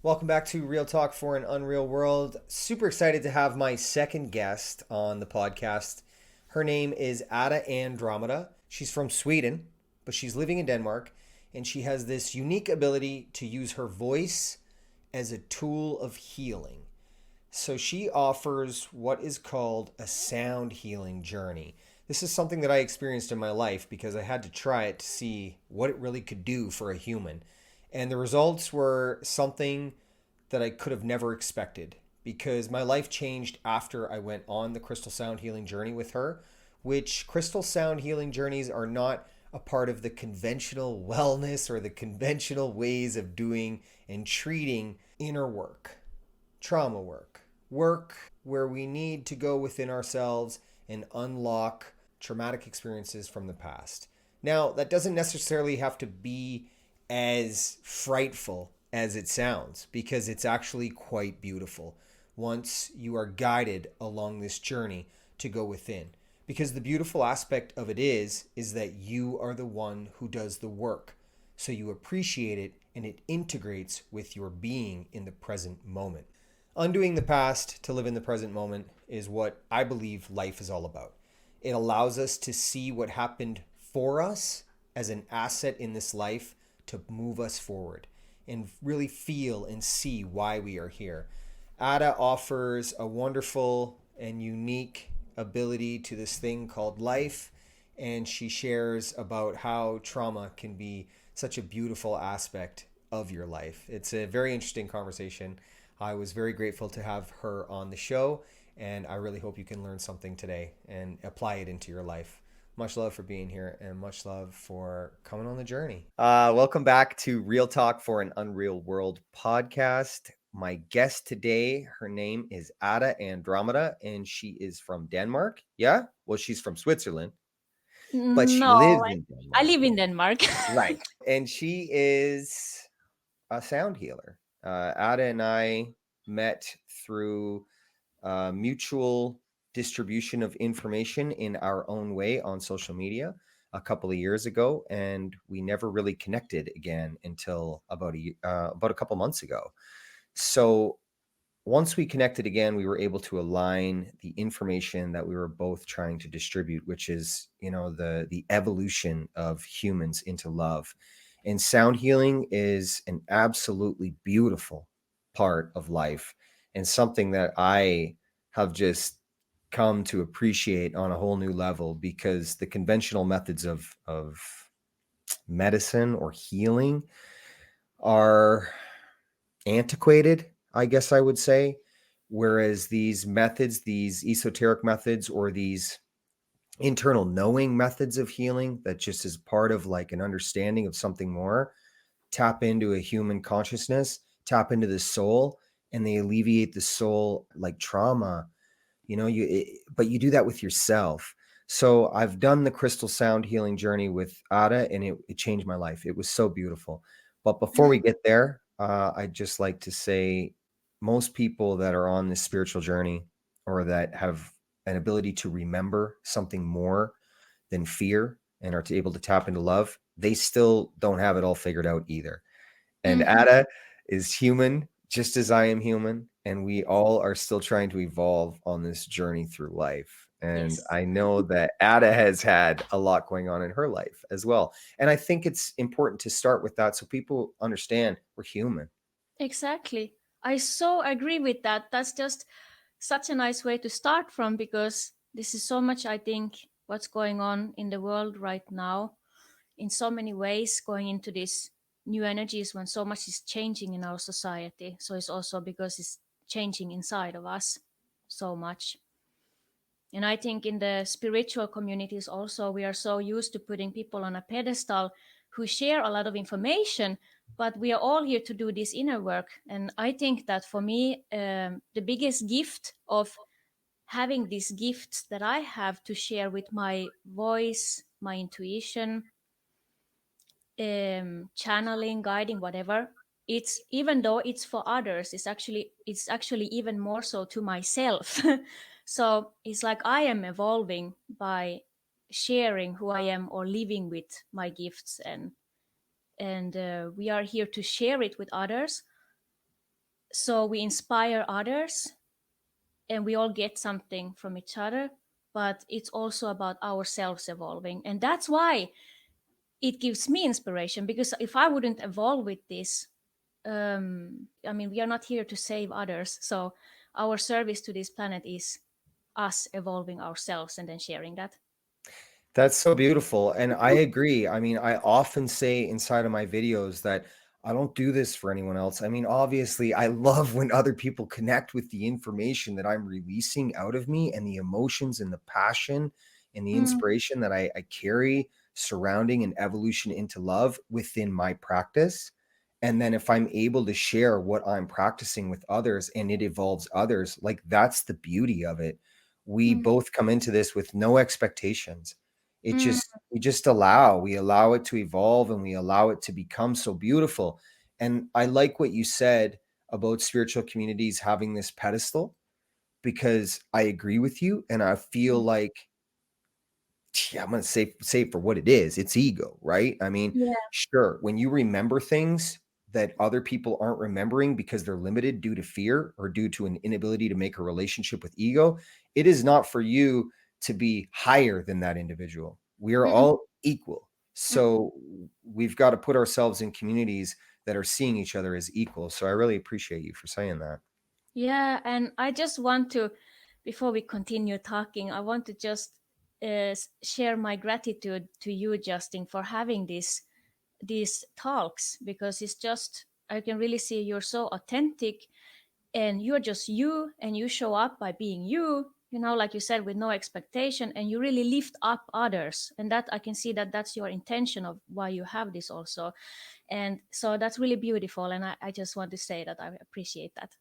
Welcome back to Real Talk for an Unreal World. Super excited to have my second guest on the podcast. Her name is Ada Andromeda. She's from Sweden, but she's living in Denmark, and she has this unique ability to use her voice as a tool of healing. So she offers what is called a sound healing journey. This is something that I experienced in my life because I had to try it to see what it really could do for a human. And the results were something that I could have never expected because my life changed after I went on the crystal sound healing journey with her, which crystal sound healing journeys are not a part of the conventional wellness or the conventional ways of doing and treating inner work, trauma work where we need to go within ourselves and unlock traumatic experiences from the past. Now, that doesn't necessarily have to be as frightful as it sounds because it's actually quite beautiful once you are guided along this journey to go within. Because the beautiful aspect of it is that you are the one who does the work. So you appreciate it and it integrates with your being in the present moment. Undoing the past to live in the present moment is what I believe life is all about. It allows us to see what happened for us as an asset in this life to move us forward and really feel and see why we are here. Ada offers a wonderful and unique ability to this thing called life, and she shares about how trauma can be such a beautiful aspect of your life. It's a very interesting conversation. I was very grateful to have her on the show, and I really hope you can learn something today and apply it into your life. Much love for being here and much love for coming on the journey. Welcome back to Real Talk for an Unreal World podcast. My guest today, her name is Ada Andromeda, and she is from Denmark. Yeah? Well, she's from Switzerland, but she No, lives in I Denmark. live in Denmark. Right. And she is a sound healer. Ada and I met through mutual distribution of information in our own way on social media a couple of years ago, and we never really connected again until about a couple months ago. So once we connected again, we were able to align the information that we were both trying to distribute, which is, the evolution of humans into love. And sound healing is an absolutely beautiful part of life and something that I have just come to appreciate on a whole new level because the conventional methods of medicine or healing are antiquated, I guess I would say. Whereas these methods, these esoteric methods, or these internal knowing methods of healing that just is part of like an understanding of something more, tap into a human consciousness, tap into the soul, and they alleviate the soul like trauma. But you do that with yourself. So I've done the crystal sound healing journey with Ada, and it changed my life. It was so beautiful. But before we get there, I'd just like to say most people that are on this spiritual journey or that have an ability to remember something more than fear and are able to tap into love, they still don't have it all figured out either. And Mhm. Ada is human, just as I am human. And we all are still trying to evolve on this journey through life. And Yes, I know that Ada has had a lot going on in her life as well. And I think it's important to start with that so people understand we're human. exactly. I so agree with that. That's just such a nice way to start from because this is so much, I think, what's going on in the world right now in so many ways, going into this new energies when so much is changing in our society. So it's also because it's changing inside of us so much. And I think in the spiritual communities also, we are so used to putting people on a pedestal who share a lot of information, but we are all here to do this inner work. And I think that for me, the biggest gift of having these gifts that I have to share with my voice, my intuition, channeling, guiding, whatever. It's even though it's for others, it's actually even more so to myself. So it's like I am evolving by sharing who I am or living with my gifts, and we are here to share it with others. So we inspire others and we all get something from each other, but it's also about ourselves evolving. And that's why it gives me inspiration, because if I wouldn't evolve with this, I mean, we are not here to save others. So our service to this planet is us evolving ourselves and then sharing that. That's so beautiful. And I agree. I mean, I often say inside of my videos that I don't do this for anyone else. I mean, obviously, I love when other people connect with the information that I'm releasing out of me and the emotions and the passion and the Mm, inspiration that I carry surrounding an evolution into love within my practice. And then if I'm able to share what I'm practicing with others and it evolves others, like that's the beauty of it. We mm, both come into this with no expectations. It mm, just we allow it to evolve and we allow it to become so beautiful. And I like what you said about spiritual communities having this pedestal, because I agree with you and I feel mm. like, yeah, I'm gonna say it for what it is. It's ego, right? I mean, Yeah. sure, when you remember things that other people aren't remembering because they're limited due to fear or due to an inability to make a relationship with ego, it is not for you to be higher than that individual. We are Mm-mm, all equal. mm. So we've got to put ourselves in communities that are seeing each other as equal. So I really appreciate you for saying that. Yeah, and I just want to, before we continue talking, I want to just share my gratitude to you, Justin, for having these talks, because it's just, I can really see you're so authentic and you're just you, and you show up by being you, like you said, with no expectation, and you really lift up others. And that I can see that that's your intention of why you have this also. And so that's really beautiful. And I just want to say that I appreciate that.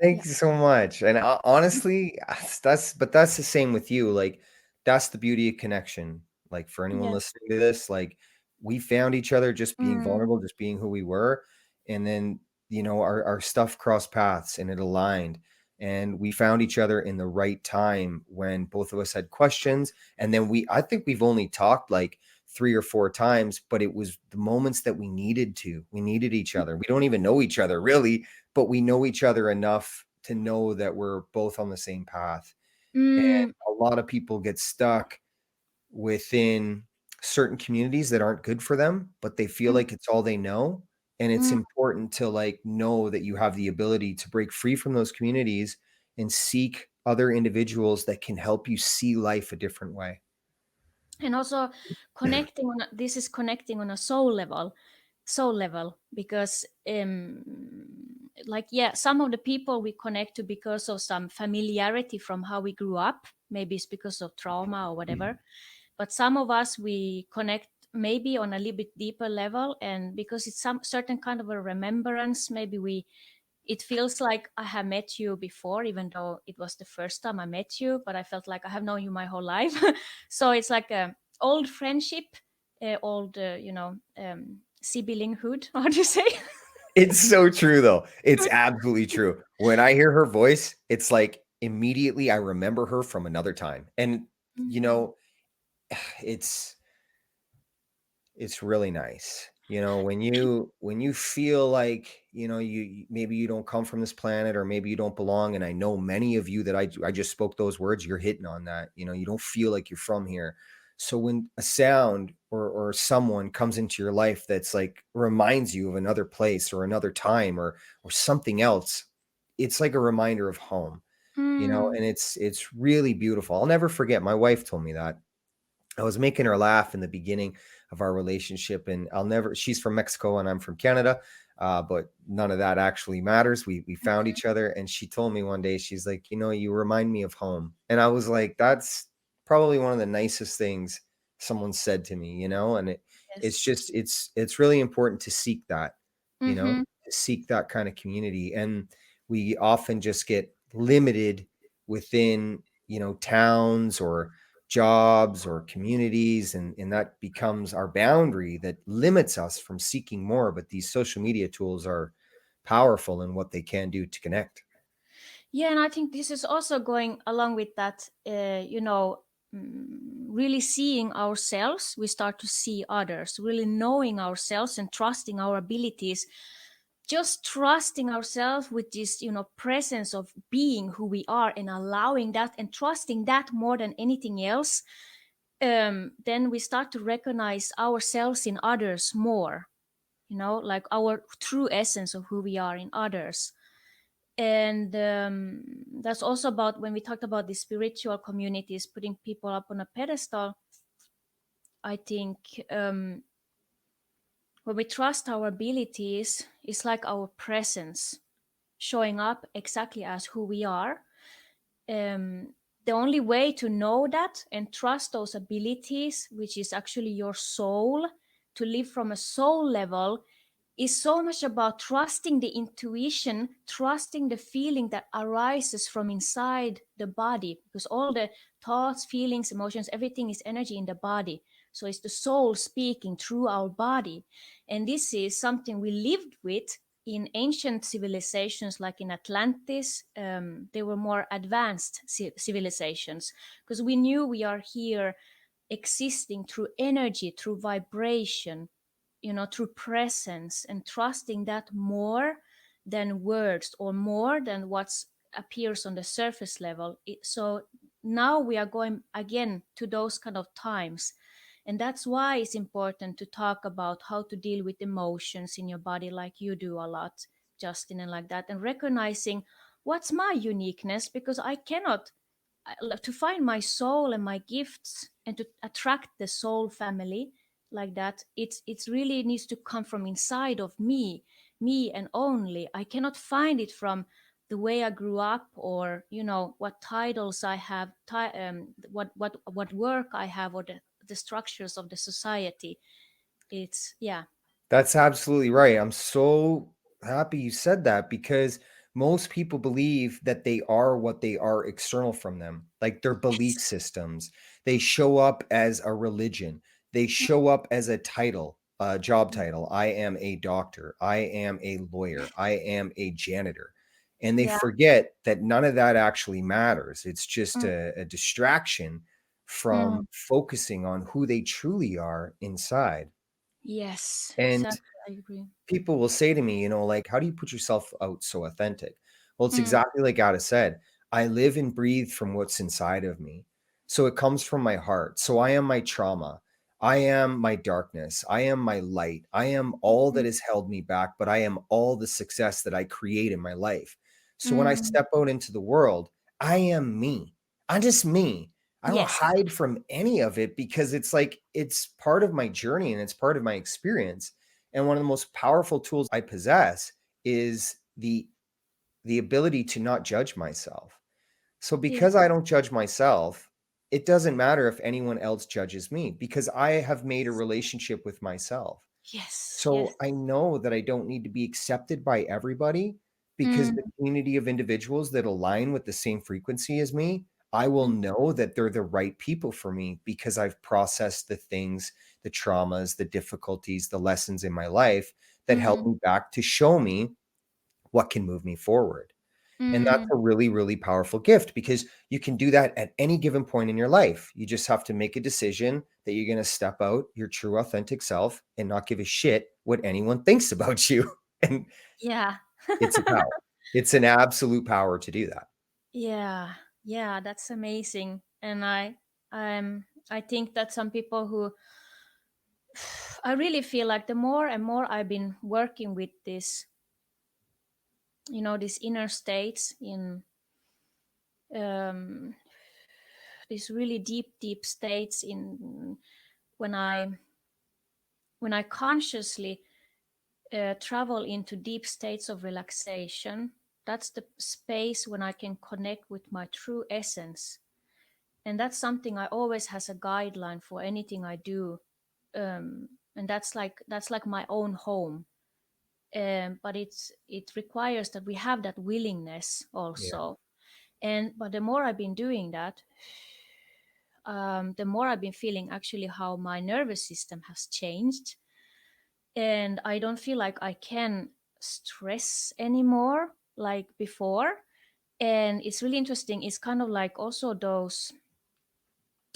Thank Yeah. you so much. And honestly, that's the same with you. Like, that's the beauty of connection. Like, for anyone Yes. listening to this, like, we found each other just being Mm. vulnerable, just being who we were. And then, our stuff crossed paths and it aligned. And we found each other in the right time when both of us had questions. And then I think we've only talked like 3 or 4 times, but it was the moments that we needed to. We needed each other. We don't even know each other really, but we know each other enough to know that we're both on the same path. And Mm. a lot of people get stuck within certain communities that aren't good for them, but they feel Mm. like it's all they know. And it's Mm. important to like know that you have the ability to break free from those communities and seek other individuals that can help you see life a different way. And also this is connecting on a soul level, because like, yeah, some of the people we connect to because of some familiarity from how we grew up, maybe it's because of trauma or whatever. But some of us we connect maybe on a little bit deeper level, and because it's some certain kind of a remembrance, maybe it feels like I have met you before, even though it was the first time I met you, but I felt like I have known you my whole life. So it's like a old friendship, old, siblinghood. How do you say? It's so true though. It's absolutely true. When I hear her voice, it's like immediately I remember her from another time. And you Mm, know, it's it's really nice. When you feel like, maybe you don't come from this planet or maybe you don't belong, and I know many of you that I just spoke those words, you're hitting on that. You don't feel like you're from here. So when a sound or someone comes into your life that's like reminds you of another place or another time or something else, it's like a reminder of home, mm, and it's really beautiful. I'll never forget, my wife told me that. I was making her laugh in the beginning of our relationship, and she's from Mexico and I'm from Canada, but none of that actually matters. We found each other, and she told me one day, she's like, you remind me of home. And I was like, that's probably one of the nicest things someone said to me, and it's yes. just, it's really important to seek that, Mm-hmm. to seek that kind of community. And we often just get limited within, towns or jobs or communities, and that becomes our boundary that limits us from seeking more. But these social media tools are powerful in what they can do to connect. Yeah, and I think this is also going along with that, really seeing ourselves, we start to see others, really knowing ourselves and trusting our abilities. just trusting ourselves with this, presence of being who we are, and allowing that and trusting that more than anything else, then we start to recognize ourselves in others more, like our true essence of who we are in others. And that's also about when we talked about the spiritual communities putting people up on a pedestal. I think when we trust our abilities, it's like our presence showing up exactly as who we are. um, the only way to know that and trust those abilities, which is actually your soul, to live from a soul level, is so much about trusting the intuition, trusting the feeling that arises from inside the body, because all the thoughts, feelings, emotions, everything is energy in the body. So it's the soul speaking through our body. And this is something we lived with in ancient civilizations, like in Atlantis. They were more advanced civilizations, because we knew we are here existing through energy, through vibration, through presence, and trusting that more than words or more than what appears on the surface level. So now we are going again to those kind of times. And that's why it's important to talk about how to deal with emotions in your body, like you do a lot, Justin, and like that, and recognizing what's my uniqueness, because I cannot to find my soul and my gifts and to attract the soul family like that. It's really needs to come from inside of me and only. I cannot find it from the way I grew up, or what titles I have, what work I have, or the structures of the society. It's yeah. That's absolutely right. I'm so happy you said that because most people believe that they are what they are external from them, like their belief Yes. systems. They show up as a religion, they show up as a title, a job title. I am a doctor, I am a lawyer, I am a janitor. And they Yeah. forget that none of that actually matters. It's just Mm, a distraction from mm. focusing on who they truly are inside. Yes, And exactly, I agree. people will say to me, like, how do you put yourself out so authentic? Well, it's Mm, exactly like Ada said. I live and breathe from what's inside of me. So it comes from my heart. So I am my trauma. I am my darkness. I am my light. I am all that mm, has held me back, but I am all the success that I create in my life. So when I mm. step out into the world, I am me. I'm just me. I don't Yes. hide from any of it because it's like it's part of my journey and it's part of my experience. And one of the most powerful tools I possess is the ability to not judge myself. So Yeah. because I don't judge myself, it doesn't matter if anyone else judges me because I have made a relationship with myself. Yes. Yes. So I know that I don't need to be accepted by everybody because Mm, the community of individuals that align with the same frequency as me, I will mm, know that they're the right people for me because I've processed the things, the traumas, the difficulties, the lessons in my life that held mm, me back to show me what can move me forward. And that's mm. a really, really powerful gift because you can do that at any given point in your life. You just have to make a decision that you're going to step out your true, authentic self and not give a shit what anyone thinks about you. And Yeah. it's a power. It's an absolute power to do that. Yeah. Yeah, that's amazing. And I think that some people who I really feel like the more and more I've been working with this, these inner states in um these really deep states in when I when I consciously travel into deep states of relaxation. That's the space when I can connect with my true essence. And that's something I always has a guideline for anything I do. And that's like my own home. But it requires that we have that willingness Yeah. also. And but the more I've been doing that, the more I've been feeling actually how my nervous system has changed, and I don't feel like I can stress anymore like before. And it's really interesting. It's kind of like also those,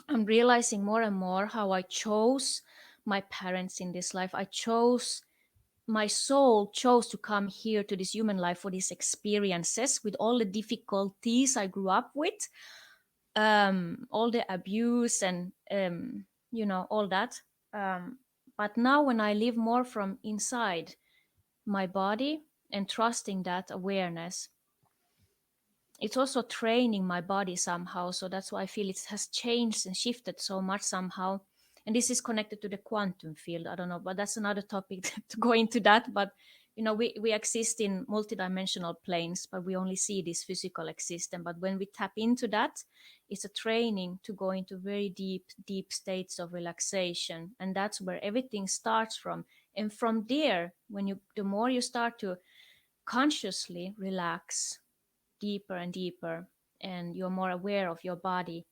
I'm realizing more and more how I chose my parents in this life. I chose my soul chose to come here to this human life for these experiences with all the difficulties I grew up with, all the abuse and all that. But now when I live more from inside my body and trusting that awareness, it's also training my body somehow. So that's why I feel it has changed and shifted so much somehow. And this is connected to the quantum field. I don't know, but that's another topic to go into that. But we exist in multidimensional planes, but we only see this physical existence. But when we tap into that, it's a training to go into very deep, deep states of relaxation. And that's where everything starts from. And from there, the more you start to consciously relax deeper and deeper, and you're more aware of your body,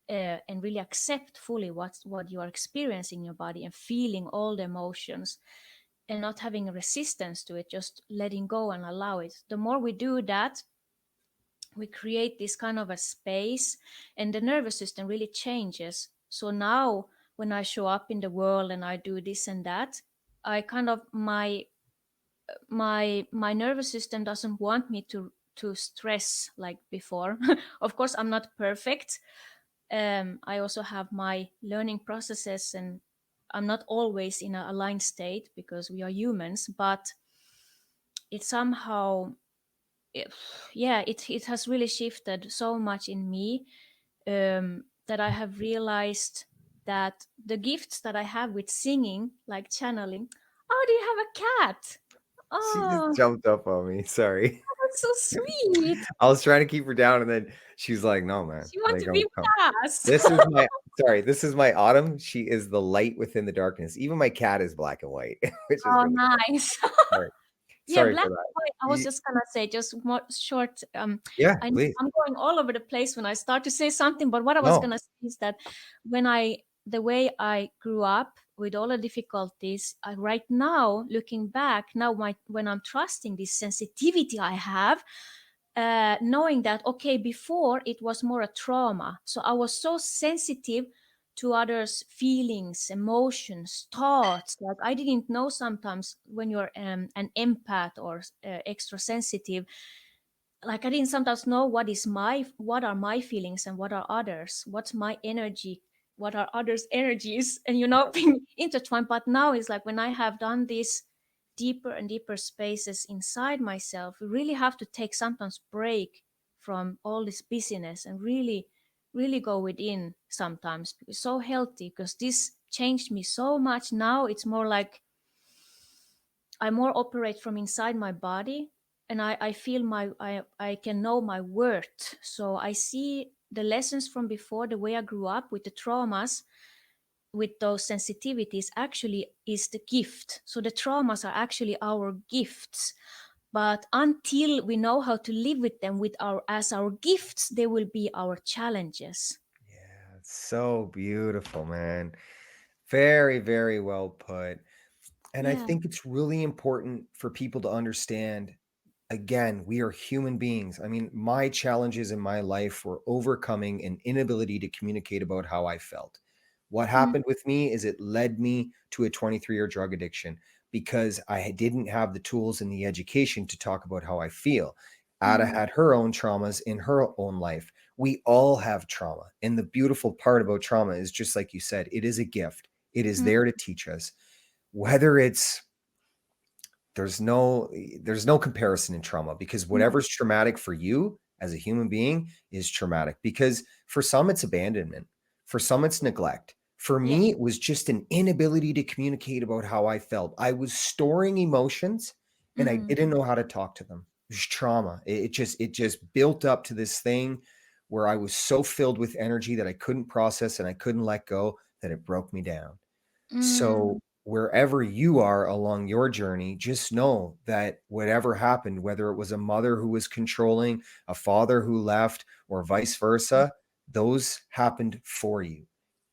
and really accept fully what you are experiencing in your body and feeling all the emotions and not having a resistance to it, just letting go and allow it. The more we do that, we create this kind of a space, and the nervous system really changes. So now when I show up in the world and I do this and that, I kind of my nervous system doesn't want me to stress like before. Of course I'm not perfect. I also have my learning processes, and I'm not always in a aligned state because we are humans, but it somehow it, yeah, it has really shifted so much in me, that I have realized that the gifts that I have with singing, like channeling. Oh, do you have a cat? She just Oh, jumped up on me. Sorry. that's so sweet. I was trying to keep her down, and then she's like, "No, man, She wants like to be don't with come." us. This is my sorry. This is my Autumn. She is the light within the darkness. Even my cat is black and white, which is Oh, really fun. nice. Sorry, Yeah, sorry black for and that. white. I was just gonna say, just more short. Yeah, I'm please. I'm going all over the place when I start to say something. But what I was No. gonna say is that the way I grew up with all the difficulties, right now looking back, now when I'm trusting this sensitivity I have, knowing that okay, before it was more a trauma, so I was so sensitive to others' feelings, emotions, thoughts. Like I didn't know sometimes when you're an empath or extra sensitive. Like I didn't sometimes know what are my feelings and what are others. What's my energy? What are others' energies? And being intertwined. But now it's like when I have done this deeper and deeper spaces inside myself, we really have to take sometimes break from all this busyness and really really go within sometimes. It's so healthy because this changed me so much. Now it's more like I more operate from inside my body, and I feel I can know my worth. So I see the lessons from before, the way I grew up with the traumas, with those sensitivities actually is the gift. So the traumas are actually our gifts. But until we know how to live with them with our gifts, they will be our challenges. Yeah, it's so beautiful, man. Very, very well put. And I Yeah. think it's really important for people to understand again, we are human beings. I mean, my challenges in my life were overcoming an inability to communicate about how I felt. What Mm, happened with me is it led me to a 23-year drug addiction because I didn't have the tools and the education to talk about how I feel. Ada mm, had her own traumas in her own life. We all have trauma. And the beautiful part about trauma is just like you said, it is a gift. It is mm, there to teach us. Whether it's there's no comparison in trauma because no. whatever's traumatic for you as a human being is traumatic because for some it's abandonment, for some it's neglect. For Yeah. me, it was just an inability to communicate about how I felt. I was storing emotions and I Mm, didn't know how to talk to them. It was trauma. It just built up to this thing where I was so filled with energy that I couldn't process and I couldn't let go that it broke me down. So mm, wherever you are along your journey, just know that whatever happened, whether it was a mother who was controlling, a father wwho left, or vice versa, those happened for you.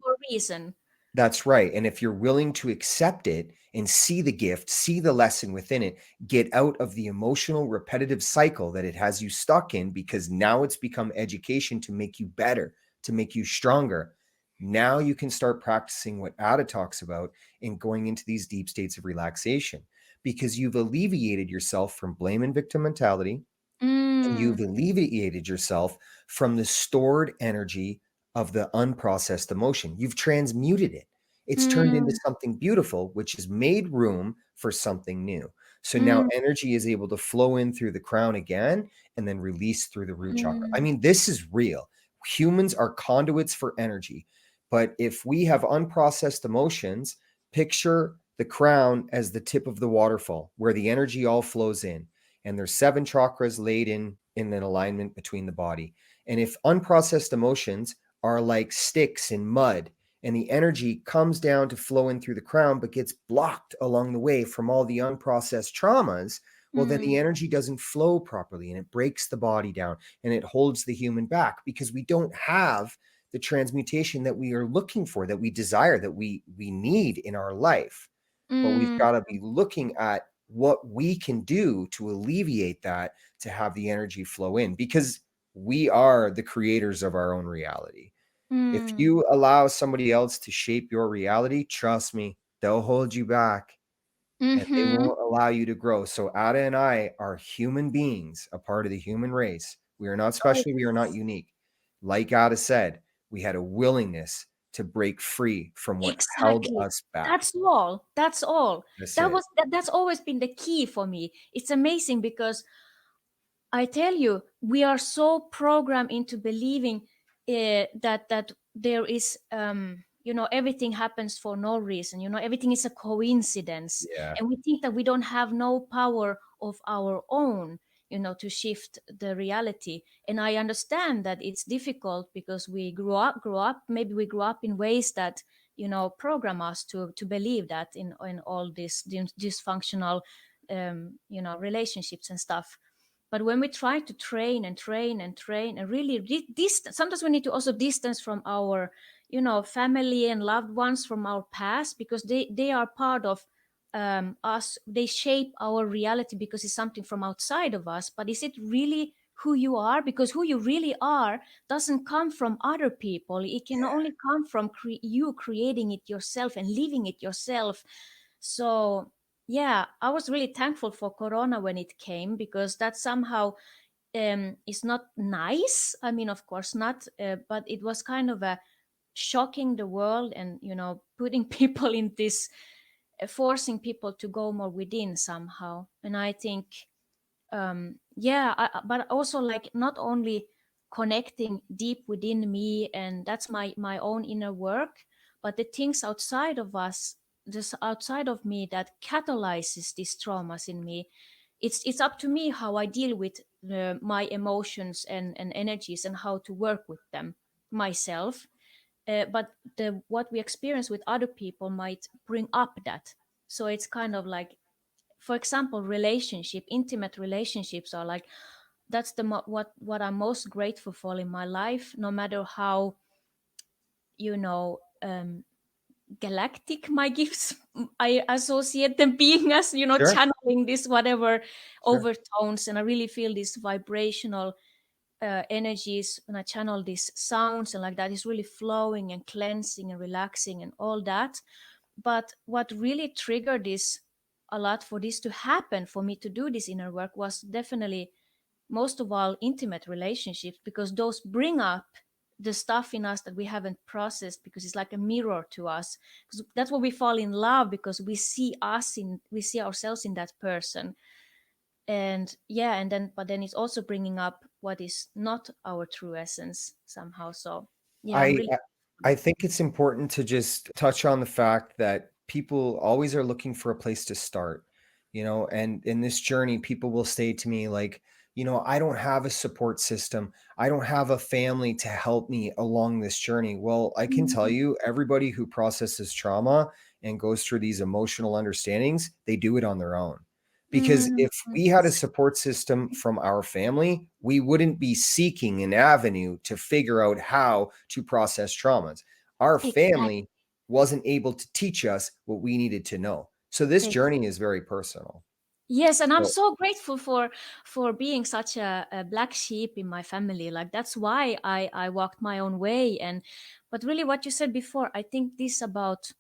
for a reason. That's right. And if you're willing to accept it and see the gift, see the lesson within it, get out of the emotional repetitive cycle that it has you stuck in, because now it's become education to make you better, to make you stronger. Now you can start practicing what Ada talks about in going into these deep states of relaxation. because you've alleviated yourself from blame and victim mentality, and Mm, you've alleviated yourself from the stored energy of the unprocessed emotion. You've transmuted it. It's turned into mm, something beautiful, which has made room for something new. So now mm, energy is able to flow in through the crown again and then release through the root chakra. I mm, mean, this is real. Humans are conduits for energy. But if we have unprocessed emotions, picture the crown as the tip of the waterfall where the energy all flows in, and there's 7 chakras laid in an alignment between the body. And if unprocessed emotions are like sticks in mud, and the energy comes down to flow in through the crown but gets blocked along the way from all the unprocessed traumas, well, then the mm, energy doesn't flow properly and it breaks the body down and it holds the human back because we don't have the transmutation that we are looking for, that we desire, that we need in our life. But we've mm, got to be looking at what we can do to alleviate that, to have the energy flow in, because we are the creators of our own reality. If mm, you allow somebody else to shape your reality, trust me, they'll hold you back and they mhm. won't allow you to grow. So Ada and I are human beings, a part of the human race. We are not Oh, special. We are not unique. Like Ada said, we had a willingness to break free from what held exactly. us back. That's all. That's all. That's it. That's always been the key for me. It's amazing because I tell you, we are so programmed into believing that there is, everything happens for no reason. Everything is a coincidence, Yeah. and we think that we don't have no power of our own, to shift the reality. And I understand that it's difficult because we grew up. Maybe we grew up in ways that program us to believe that in all these dysfunctional, relationships and stuff. But when we try to train and train and train and really distance, sometimes we need to also distance from our, family and loved ones from our past, because they are part of us. They shape our reality because it's something from outside of us. But is it really who you are? Because who you really are doesn't come from other people. It can only come from you creating it yourself and living it yourself. So yeah, I was really thankful for Corona when it came, because that somehow is not nice. I mean, of course not, but it was kind of a shocking the world, and putting people in this, forcing people to go more within somehow. And I think, yeah, but also like not only connecting deep within me, and that's my own inner work, but the things outside of us, just outside of me, that catalyzes these traumas in me. It's up to me how I deal with my emotions and energies, and how to work with them myself. But the what we experience with other people might bring up that. So it's kind of like, for example, intimate relationships are like, that's what I'm most grateful for in my life, no matter how, galactic my gifts I associate them being as, Sure. channeling this whatever Sure. overtones. And I really feel these vibrational energies when I channel these sounds, and like that is really flowing and cleansing and relaxing and all that. But what really triggered this a lot, for this to happen, for me to do this inner work, was definitely most of all intimate relationships, because those bring up the stuff in us that we haven't processed, because it's like a mirror to us. Because that's why we fall in love, because we see ourselves in that person. And yeah, and then but then it's also bringing up what is not our true essence somehow. So yeah, I'm I really. I I think it's important to just touch on the fact that people always are looking for a place to start, and in this journey, people will say to me like, I don't have a support system. I don't have a family to help me along this journey. Well, I can tell Mm, you, everybody who processes trauma and goes through these emotional understandings, they do it on their own. Because mm, if we had a support system from our family, we wouldn't be seeking an avenue to figure out how to process traumas. Our exactly. family wasn't able to teach us what we needed to know. So this journey is very personal. Yes, and I'm So so grateful for being such a black sheep in my family. Like that's why I walked my own way. And but really, what you said before, I think this about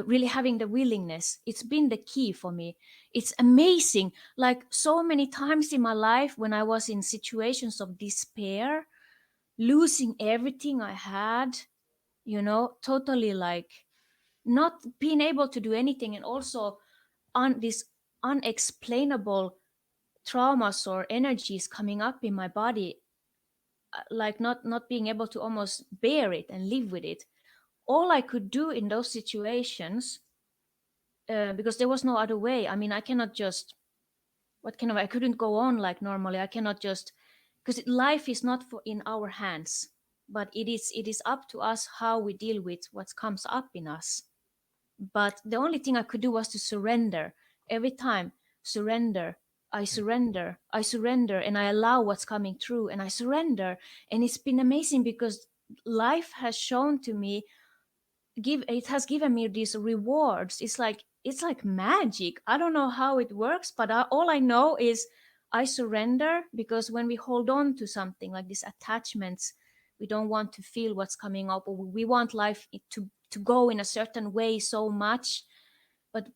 really having the willingness. It's been the key for me. It's amazing. Like so many times in my life when I was in situations of despair, losing everything I had, totally like not being able to do anything, and also on this unexplainable traumas or energies coming up in my body, like not being able to almost bear it and live with it. All I could do in those situations, because there was no other way. I mean, I cannot just, I couldn't go on like normally. I cannot just, because life is not for in our hands, but it is up to us how we deal with what comes up in us. But the only thing I could do was to surrender every time. Surrender. I surrender, and I allow what's coming through, and I surrender. And it's been amazing because life has shown to me, it has given me these rewards. It's like magic. I don't know how it works, but all I know is I surrender, because when we hold on to something like these attachments, we don't want to feel what's coming up, or we want life to go in a certain way so much, but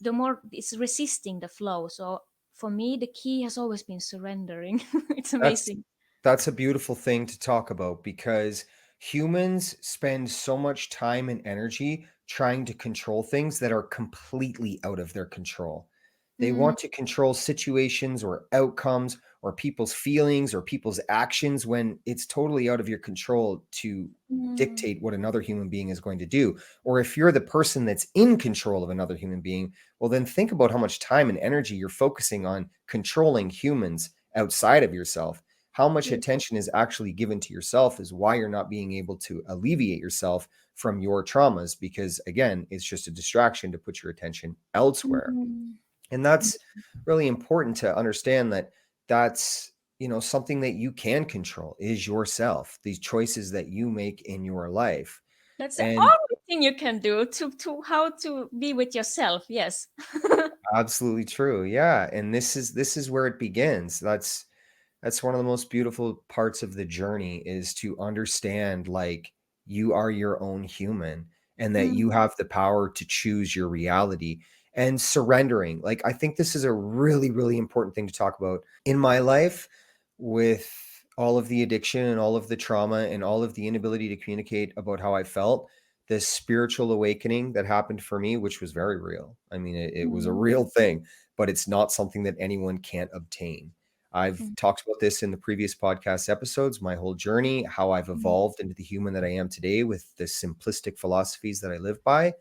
the more it's resisting the flow. So for me, the key has always been surrendering. It's That's amazing. that's a beautiful thing to talk about because humans spend so much time and energy trying to control things that are completely out of their control. They Mm, want to control situations or outcomes or people's feelings or people's actions when it's totally out of your control to mm, dictate what another human being is going to do. Or if you're the person that's in control of another human being, well, then think about how much time and energy you're focusing on controlling humans outside of yourself. How much yeah. attention is actually given to yourself is why you're not being able to alleviate yourself from your traumas, because again, it's just a distraction to put your attention elsewhere. Mm, And that's really important to understand that that's, something that you can control is yourself, these choices that you make in your life. that's the And only thing you can do to how to be with yourself. Yes. absolutely true. Yeah. And this is where it begins. That's one of the most beautiful parts of the journey is to understand like you are your own human and that Mm, you have the power to choose your reality and surrendering. Like I think this is a really really important thing to talk about in my life with all of the addiction and all of the trauma and all of the inability to communicate about how I felt. This spiritual awakening that happened for me, which was very real. I mean, it was a mm, real thing, but it's not something that anyone can't obtain. I've mm, talked about this in the previous podcast episodes, my whole journey, how I've mm. evolved into the human that I am today with the simplistic philosophies that I live by.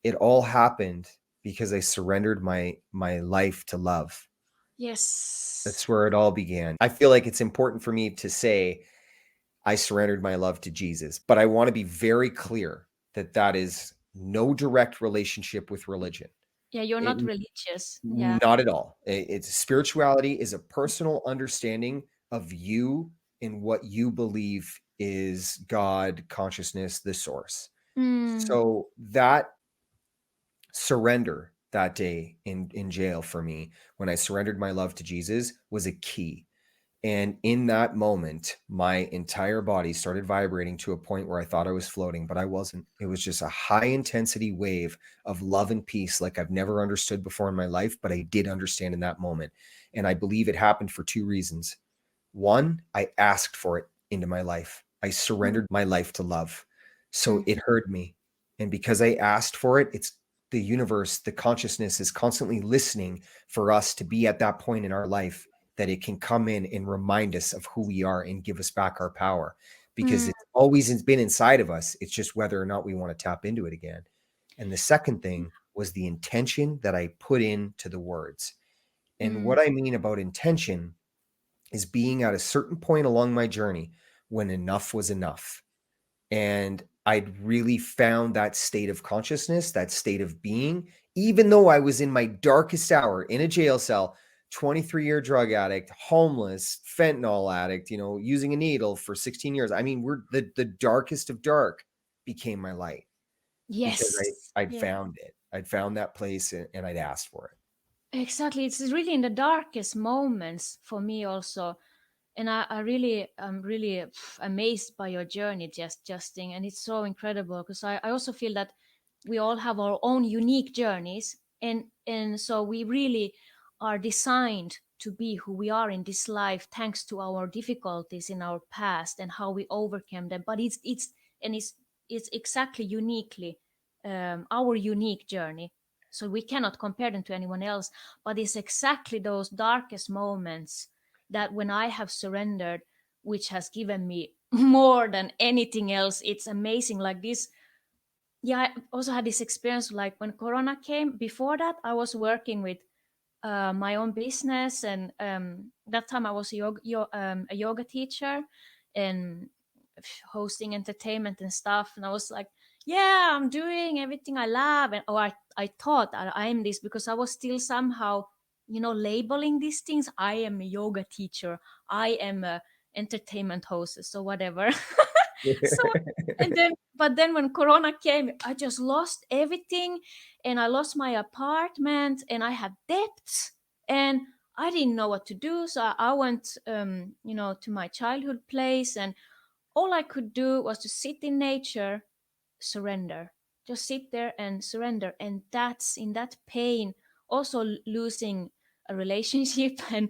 It all happened because I surrendered my life to love. Yes. That's where it all began. I feel like it's important for me to say I surrendered my love to Jesus, but I want to be very clear that that is no direct relationship with religion. Yeah, you're It not religious. Yeah. Not at all. It's spirituality is a personal understanding of you and what you believe is God, consciousness, the source. Mm, So that surrender that day in jail for me, when I surrendered my love to Jesus, was a key. And in that moment, my entire body started vibrating to a point where I thought I was floating, but I wasn't. It was just a high intensity wave of love and peace like I've never understood before in my life, but I did understand in that moment. And I believe it happened for two reasons. One, I asked for it into my life. I mm, surrendered my life to love. So mm, it heard me. And because I asked for it, it's the universe, the consciousness is constantly listening for us to be at that point in our life that it can come in and remind us of who we are and give us back our power because mm, it's always been inside of us. It's just whether or not we want to tap into it again. And the second thing was the intention that I put into the words. And mm. what I mean about intention is being at a certain point along my journey when enough was enough. And I'd really found that state of consciousness, that state of being, even though I was in my darkest hour in a jail cell, 23-year drug addict, homeless, fentanyl addict, using a needle for 16 years. I mean, we're the darkest of dark became my light because Yes. I'd Yeah. found it. I'd found that place and I'd asked for it. Exactly. It's really in the darkest moments for me also. And I really am really amazed by your journey, Justin. And it's so incredible because I also feel that we all have our own unique journeys, and so we really are designed to be who we are in this life thanks to our difficulties in our past and how we overcame them. But it's exactly uniquely our unique journey, so we cannot compare them to anyone else. But it's exactly those darkest moments that when I have surrendered, which has given me more than anything else. It's amazing. Like this, yeah, I also had this experience like when Corona came. Before that, I was working with my own business, and that time I was a yoga teacher and hosting entertainment and stuff. And I was like, yeah, I'm doing everything I love. And I thought I am this because I was still somehow, labeling these things. I am a yoga teacher. I am a entertainment hostess or whatever. So, but then when Corona came, I just lost everything, and I lost my apartment, and I had debts, and I didn't know what to do. So I went, to my childhood place, and all I could do was to sit in nature, surrender, just sit there and surrender. And that's in that pain, also losing a relationship and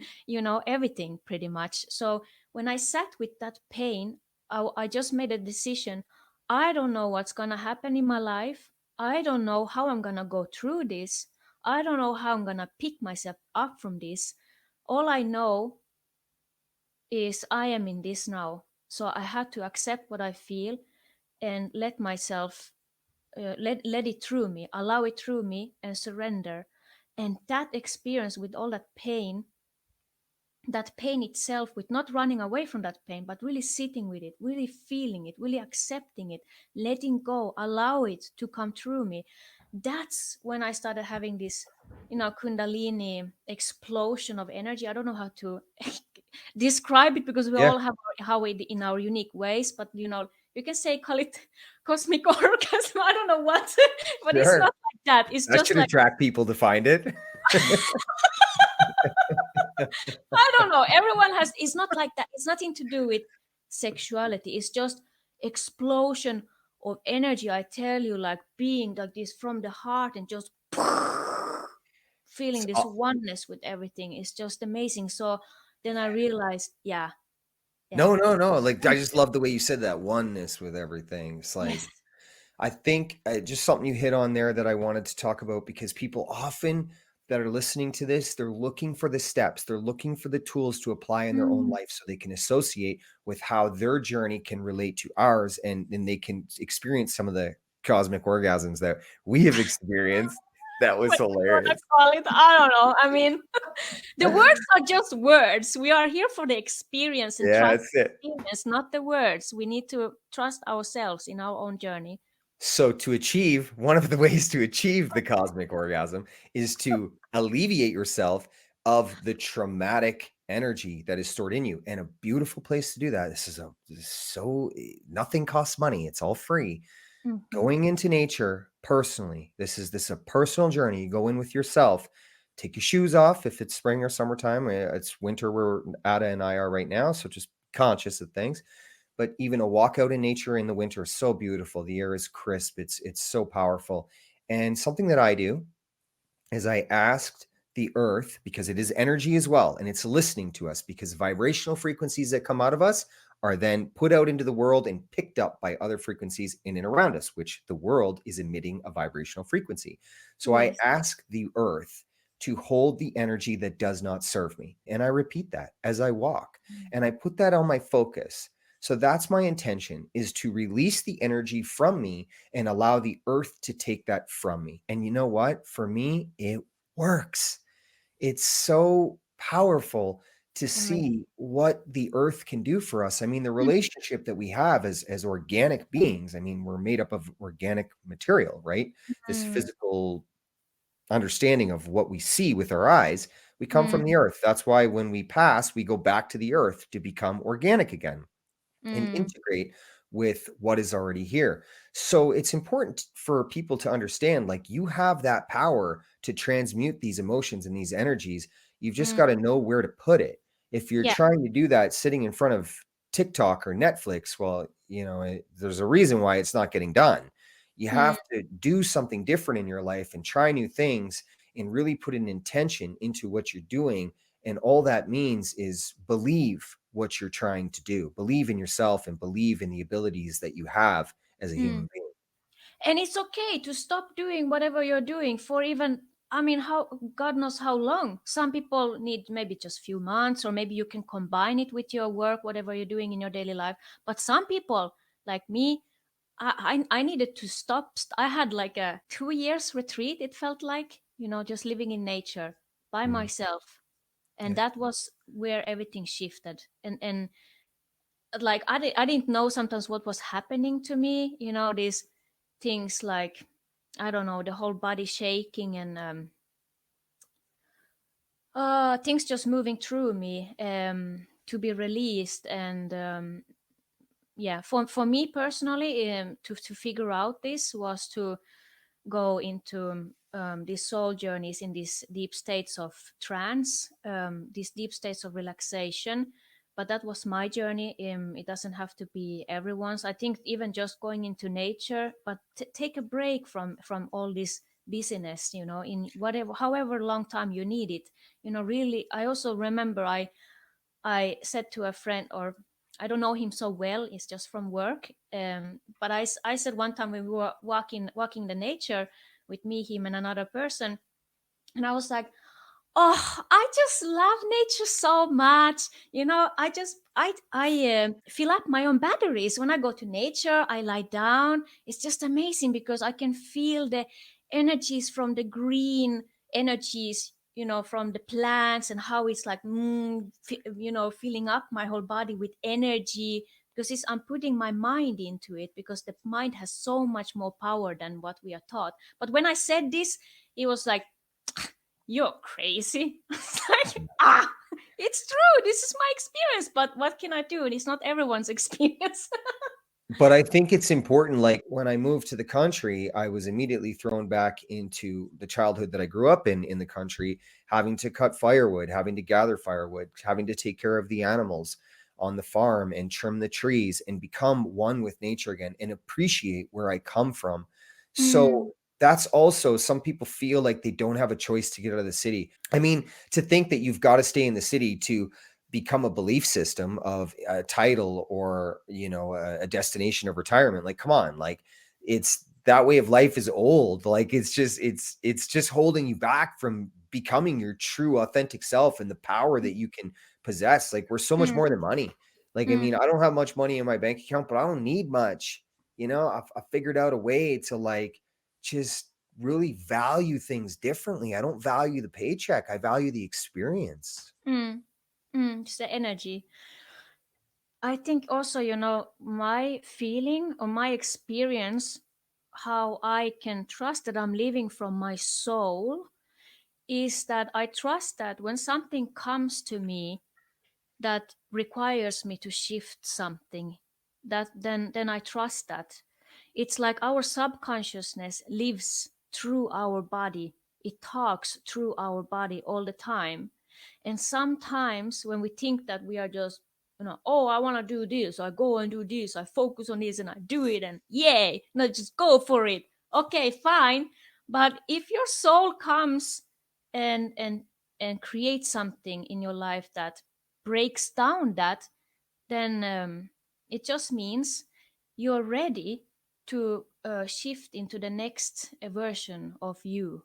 everything pretty much. So when I sat with that pain, I just made a decision. I don't know what's gonna happen in my life. I don't know how I'm gonna go through this. I don't know how I'm gonna pick myself up from this. All I know is I am in this now. So I had to accept what I feel and let myself let it through me, allow it through me, and surrender. And that experience with all that pain itself, with not running away from that pain, but really sitting with it, really feeling it, really accepting it, letting go, allow it to come through me. That's when I started having this, Kundalini explosion of energy. I don't know how to describe it because we Yeah, all have how we in our unique ways, but you can say call it cosmic orgasm. I don't know what, but it's sure. not like that. It's That just should like attract people to find it. I don't know. Everyone has. It's not like that. It's nothing to do with sexuality. It's just explosion of energy. I tell you, like being like this from the heart and just feeling this So, oneness with everything. It's just amazing. So then I realized, yeah, yeah, no, no, no. Like, I just love the way you said that oneness with everything. It's yes, like, I think just something you hit on there that I wanted to talk about because people often that are listening to this, they're looking for the steps, they're looking for the tools to apply in their own mm, life so they can associate with how their journey can relate to ours and they can experience some of the cosmic orgasms that we have experienced. That was what you wanna hilarious. call it? I don't know. I mean, the words are just words. We are here for the experience and Yeah, trust that's it. the experience, not the words. We need to trust ourselves in our own journey. So to achieve, one of the ways to achieve the cosmic orgasm is to alleviate yourself of the traumatic energy that is stored in you. And a beautiful place to do that. This is so nothing costs money. It's all free. Mhm. Going into nature personally. This is a personal journey. You go in with yourself. Take your shoes off if it's spring or summertime. It's winter where Ada and I are right now. So just conscious of things, but even a walk out in nature in the winter is so beautiful. The air is crisp. It's so powerful. And something that I do is I asked the earth, because it is energy as well, and it's listening to us, because vibrational frequencies that come out of us are then put out into the world and picked up by other frequencies in and around us, which the world is emitting a vibrational frequency. So I Yes. ask the earth to hold the energy that does not serve me. And I repeat that as I walk, and I put that on my focus. So that's my intention, is to release the energy from me and allow the earth to take that from me. And you know what? For me, it works. It's so powerful to Amazing. see what the earth can do for us. I mean, the relationship that we have as organic beings, I mean, we're made up of organic material, right? This Mm, physical understanding of what we see with our eyes, we come mm, from the earth. That's why when we pass, we go back to the earth to become organic again and mm, integrate with what is already here. So it's important for people to understand, like, you have that power to transmute these emotions and these energies. You've just mm. got to know where to put it. If you're Yeah. trying to do that sitting in front of TikTok or Netflix, well, there's a reason why it's not getting done. You Mm, have to do something different in your life and try new things and really put an intention into what you're doing. And all that means is believe what you're trying to do, believe in yourself and believe in the abilities that you have as a mm. human being. And it's okay to stop doing whatever you're doing for even, I mean, how, God knows how long. Some people need maybe just few months, or maybe you can combine it with your work, whatever you're doing in your daily life. But some people like me, I needed to stop. I had like a 2 years retreat, it felt like, just living in nature by Mm. myself. And Yeah. that was where everything shifted. And like I didn't know sometimes what was happening to me, these things like, I don't know, the whole body shaking, and things just moving through me, to be released. And yeah, for me personally, to figure out this was to go into these soul journeys in these deep states of trance, these deep states of relaxation. But that was my journey. It doesn't have to be everyone's. I think even just going into nature, but take a break from all this busyness, in whatever, however long time you need it. Really, I also remember I said to a friend, or I don't know him so well, it's just from work. But I said one time when we were walking the nature with me, him, and another person, and I was like, oh, I just love nature so much. I fill up my own batteries when I go to nature. I lie down. It's just amazing because I can feel the energies from the green energies, from the plants, and how it's like, filling up my whole body with energy, because I'm putting my mind into it, because the mind has so much more power than what we are taught. But when I said this, it was like, you're crazy. It's like, it's true. This is my experience, but what can I do? It's not everyone's experience. But I think it's important, like, when I moved to the country, I was immediately thrown back into the childhood that I grew up in the country, having to cut firewood, having to gather firewood, having to take care of the animals on the farm and trim the trees and become one with nature again and appreciate where I come from. So Mm, that's also, some people feel like they don't have a choice to get out of the city. I mean, to think that you've got to stay in the city to become a belief system of a title or a destination of retirement, like, come on, like, it's that way of life is old. Like, it's just holding you back from becoming your true authentic self and the power that you can possess. Like, we're so much mm, more than money. Like, I mm, mean, I don't have much money in my bank account, but I don't need much. I've figured out a way to, like, just really value things differently. I don't value the paycheck, I value the experience. mm, it's the energy. I think also, my feeling or my experience, how I can trust that I'm living from my soul, is that I trust that when something comes to me that requires me to shift something, that then I trust that. It's like our subconsciousness lives through our body. It talks through our body all the time. And sometimes when we think that we are just, oh, I want to do this, I go and do this, I focus on this and I do it, and yay, no, just go for it. Okay, fine. But if your soul comes and creates something in your life that breaks down that, then it just means you're ready to shift into the next version of you.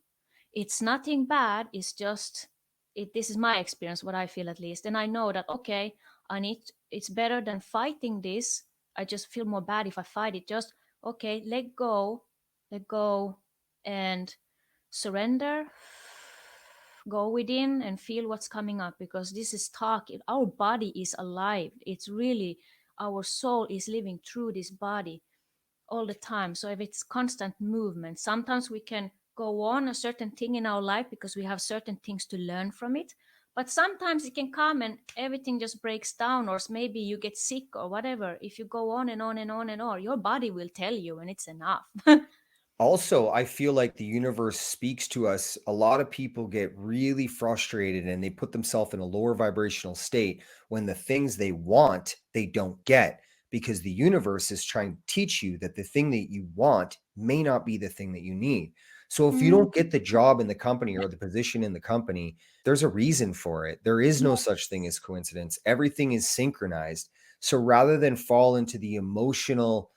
It's nothing bad. It's just it. This is my experience, what I feel at least, and I know that, okay, I need. It's better than fighting this. I just feel more bad if I fight it. Just, okay, let go, and surrender. Go within and feel what's coming up, because this is talking. Our body is alive. It's really, our soul is living through this body all the time. So if it's constant movement, sometimes we can go on a certain thing in our life because we have certain things to learn from it. But sometimes it can come and everything just breaks down, or maybe you get sick or whatever. If you go on and on and on and on, your body will tell you when it's enough. Also, I feel like the universe speaks to us. A lot of people get really frustrated and they put themselves in a lower vibrational state when the things they want, they don't get. because the universe is trying to teach you that the thing that you want may not be the thing that you need. So if you Mm. don't get the job in the company or the position in the company, there's a reason for it. There is no such thing as coincidence. Everything is synchronized. So rather than fall into the emotional,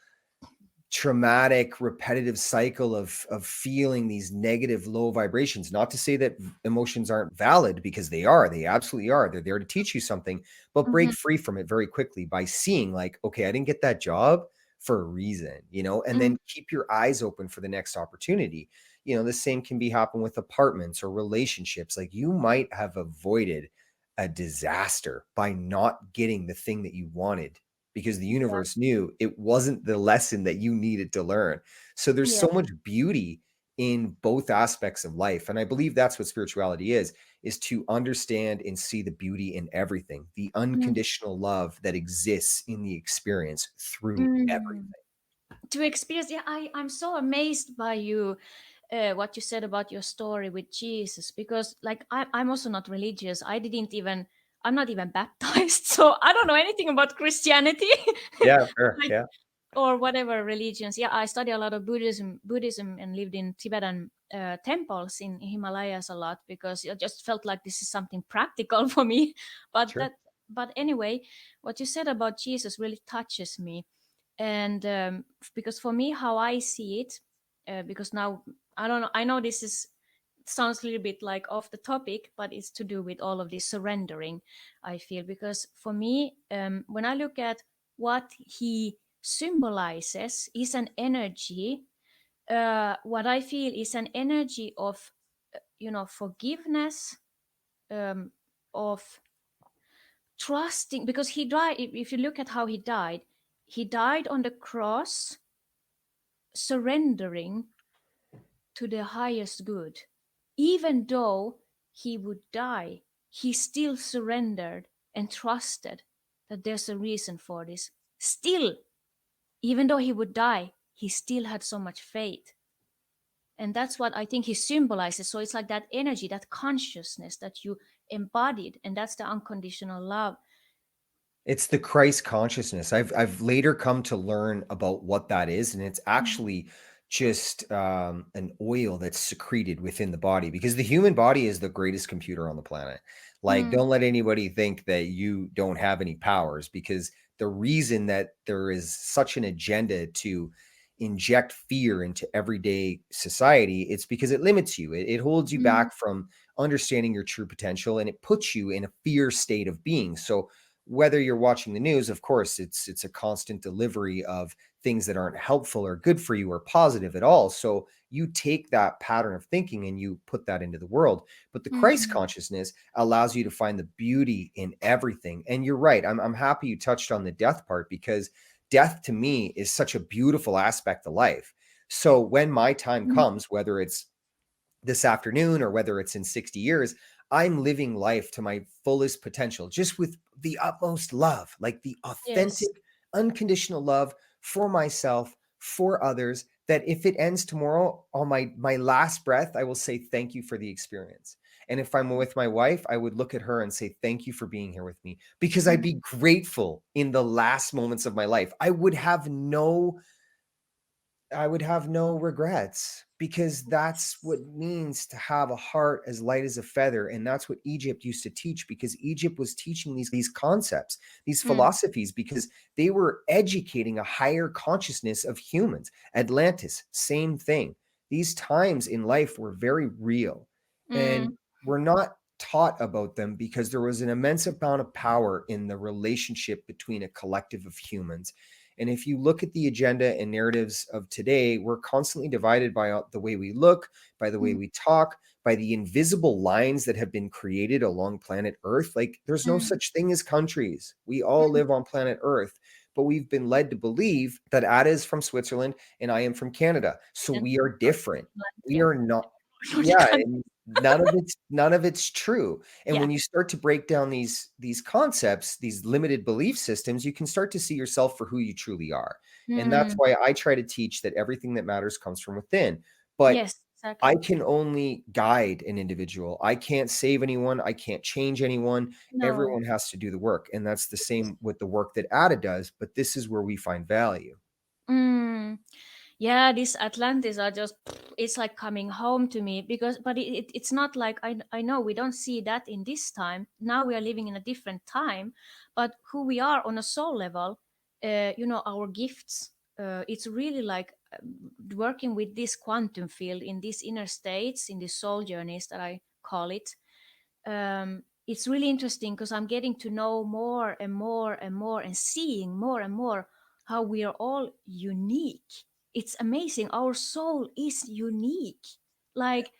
traumatic, repetitive cycle of feeling these negative low vibrations, not to say that emotions aren't valid, because they absolutely are. They're there to teach you something, but break Mhm. free from it very quickly by seeing, like, okay, I didn't get that job for a reason, and Mm. then keep your eyes open for the next opportunity. The same can be happen with apartments or relationships. Like, you might have avoided a disaster by not getting the thing that you wanted, because the universe knew it wasn't the lesson that you needed to learn. So there's Yeah. so much beauty in both aspects of life. And I believe that's what spirituality is to understand and see the beauty in everything, the Mm. unconditional love that exists in the experience through Mm. everything. To experience, yeah, I'm so amazed by you, what you said about your story with Jesus, because like I'm also not religious. I'm not even baptized, so I don't know anything about Christianity. Yeah, fair. Like, Yeah, or whatever religions. Yeah, I study a lot of Buddhism, and lived in Tibetan temples in Himalayas a lot, because I just felt like this is something practical for me. But sure. that, but anyway, what you said about Jesus really touches me, and because for me, how I see it, because now I don't know. I know this is sounds a little bit like off the topic, but it's to do with all of this surrendering. I feel, because for me, when I look at what he symbolizes, is an energy. What I feel is an energy of, forgiveness, um, of trusting, because he died. If you look at how he died on the cross, surrendering to the highest good. Even though he would die, he still surrendered and trusted that there's a reason for this. Still, even though he would die, he still had so much faith. And that's what I think he symbolizes. So it's like that energy, that consciousness that you embodied, and that's the unconditional love. It's the Christ consciousness. I've later come to learn about what that is, and it's Mm. actually just an oil that's secreted within the body, because the human body is the greatest computer on the planet. Like, Mm. don't let anybody think that you don't have any powers, because the reason that there is such an agenda to inject fear into everyday society, it's because it limits you. It holds you Mm. back from understanding your true potential, and it puts you in a fear state of being. So whether you're watching the news, of course, it's a constant delivery of things that aren't helpful or good for you or positive at all. So you take that pattern of thinking and you put that into the world. But the Christ Mm. consciousness allows you to find the beauty in everything. And you're right. I'm happy you touched on the death part, because death to me is such a beautiful aspect of life. So when my time Mm. comes, whether it's this afternoon or whether it's in 60 years, I'm living life to my fullest potential, just with the utmost love, like the Yes. authentic, unconditional love for myself, for others, that if it ends tomorrow on my last breath, I will say thank you for the experience. And if I'm with my wife, I would look at her and say thank you for being here with me, because I'd Mm. be grateful in the last moments of my life. I would have no regrets, because that's what it means to have a heart as light as a feather. And that's what Egypt used to teach, because Egypt was teaching these concepts, these Mm. philosophies, because they were educating a higher consciousness of humans. Atlantis, same thing. These times in life were very real, and Mm. we're not taught about them because there was an immense amount of power in the relationship between a collective of humans. And if you look at the agenda and narratives of today, we're constantly divided by the way we look, by the way Mm. we talk, by the invisible lines that have been created along planet Earth. Like, there's no Mm. such thing as countries. We all Mm. live on planet Earth, but we've been led to believe that Ada is from Switzerland and I am from Canada. So And we are different. We yeah. are not. For the Yeah, country. and none of it's true. And Yeah. when you start to break down these concepts, these limited belief systems, you can start to see yourself for who you truly are. And that's Mm. why I try to teach that everything that matters comes from within. But Yes. I exactly. can only guide an individual. I can't save anyone. I can't change anyone. No. Everyone has to do the work. And that's the same with the work that Ada does. But this is where we find value. Mm. Yeah, these Atlantis are just, it's like coming home to me, because but it's not like, I know we don't see that in this time. Now we are living in a different time, but who we are on a soul level, our gifts, it's really like, working with this quantum field in these inner states, in these soul journeys that I call it. It's really interesting because I'm getting to know more and more and more, and seeing more and more how we are all unique. It's amazing. Our soul is unique. Like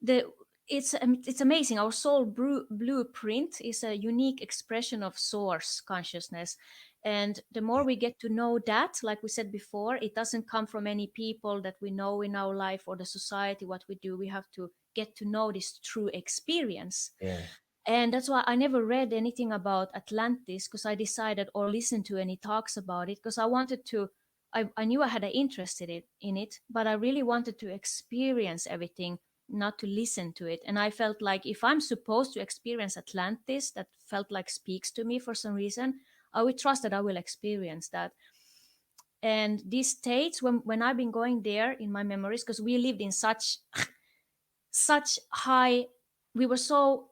the it's amazing. Our soul blueprint is a unique expression of source consciousness. And the more we get to know that, like we said before, it doesn't come from any people that we know in our life or the society, what we do. We have to get to know this true experience. Yeah. And that's why I never read anything about Atlantis, because I decided, or listened to any talks about it, because I wanted to. I knew I had an interest in it, but I really wanted to experience everything, not to listen to it. And I felt like if I'm supposed to experience Atlantis, that felt like speaks to me for some reason, I would trust that I will experience that. And these states, when I've been going there in my memories, because we lived in such high, we were so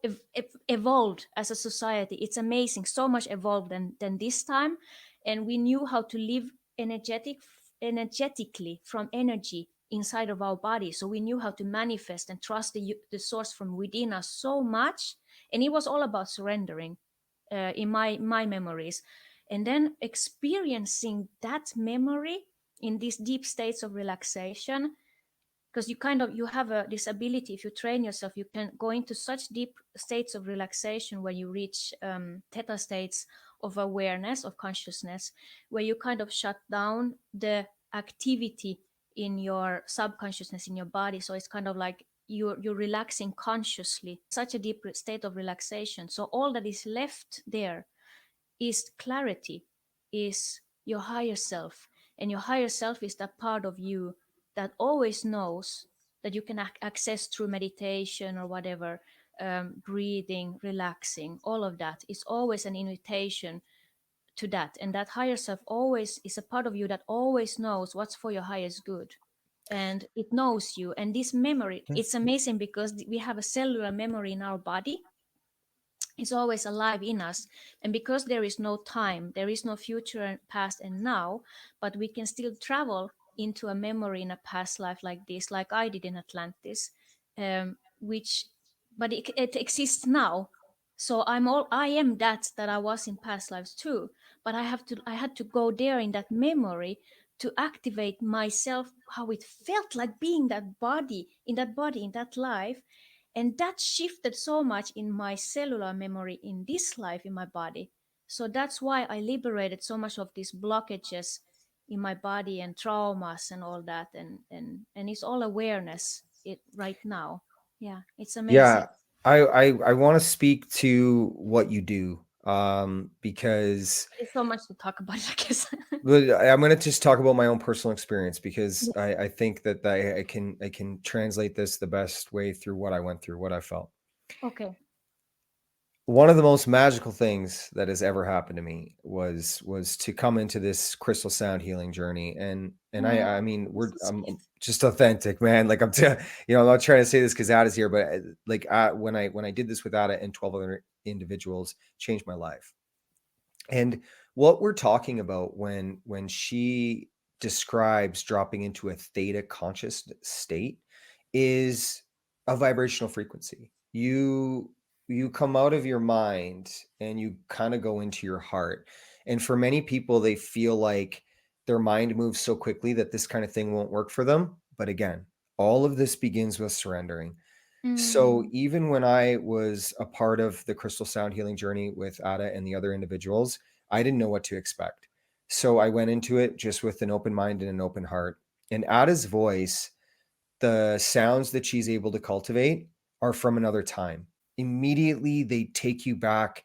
evolved as a society. It's amazing, so much evolved than this time. And we knew how to live energetically from energy inside of our body, so we knew how to manifest and trust the source from within us so much. And it was all about surrendering, in my memories. And then experiencing that memory in these deep states of relaxation, because you have this ability. If you train yourself, you can go into such deep states of relaxation where you reach theta states of awareness, of consciousness, where you kind of shut down the activity in your subconsciousness, in your body. So it's kind of like you're relaxing consciously, such a deep state of relaxation. So all that is left there is clarity, is your higher self. And your higher self is that part of you that always knows, that you can access through meditation or whatever, breathing, relaxing, all of that is always an invitation to that. And that higher self always is a part of you that always knows what's for your highest good. And it knows you. And this memory, it's amazing because we have a cellular memory in our body. It's always alive in us. And because there is no time, there is no future and past and now, but we can still travel into a memory in a past life like this, like I did in Atlantis, which, but it exists now. So I am that I was in past lives too. But I had to go there in that memory to activate myself, how it felt like being that body, in that life. And that shifted so much in my cellular memory in this life, in my body. So that's why I liberated so much of these blockages in my body and traumas and all that. And it's all awareness right now. Yeah, it's amazing. Yeah. I want to speak to what you do. Because There's so much to talk about, I guess. but I'm going to just talk about my own personal experience because Yeah. I think that I can translate this the best way through what I went through, what I felt. Okay. One of the most magical things that has ever happened to me was to come into this crystal sound healing journey. And Oh, I mean, so I'm sweet. just authentic, man. Like I'm not trying to say this because Ada's here, but like when I did this with Ada and 12 other individuals, changed my life. And what we're talking about when she describes dropping into a theta conscious state is a vibrational frequency. You come out of your mind and you kind of go into your heart. And for many people, they feel like their mind moves so quickly that this kind of thing won't work for them. But again, all of this begins with surrendering. So Mm, even when I was a part of the crystal sound healing journey with Ada and the other individuals, I didn't know what to expect. So I went into it just with an open mind and an open heart. And Ada's voice, the sounds that she's able to cultivate are from another time. Immediately they take you back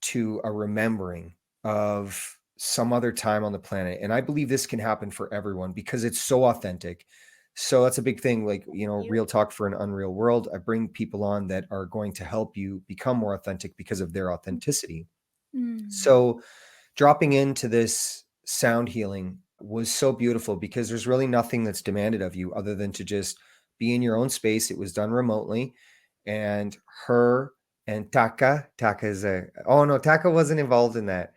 to a remembering of some other time on the planet. And I believe this can happen for everyone because it's so authentic. So that's a big thing, like, You. real talk for an unreal world. I bring people on that are going to help you become more authentic because of their authenticity. Mm. So dropping into this sound healing was so beautiful because there's really nothing that's demanded of you other than to just be in your own space. It was done remotely. And her and Taka is oh no, Taka wasn't involved in that.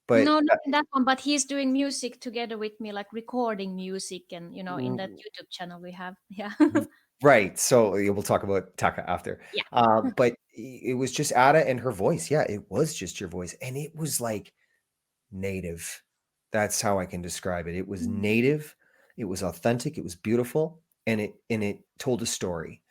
But No, not in that one, but he's doing music together with me, like recording music, and in that YouTube channel we have. Yeah. right. So we'll talk about Taka after. Yeah. But it was just Ada and her voice. Yeah, it was just your voice. And it was like native. That's how I can describe it. It was Mm. native, it was authentic, it was beautiful, and it told a story.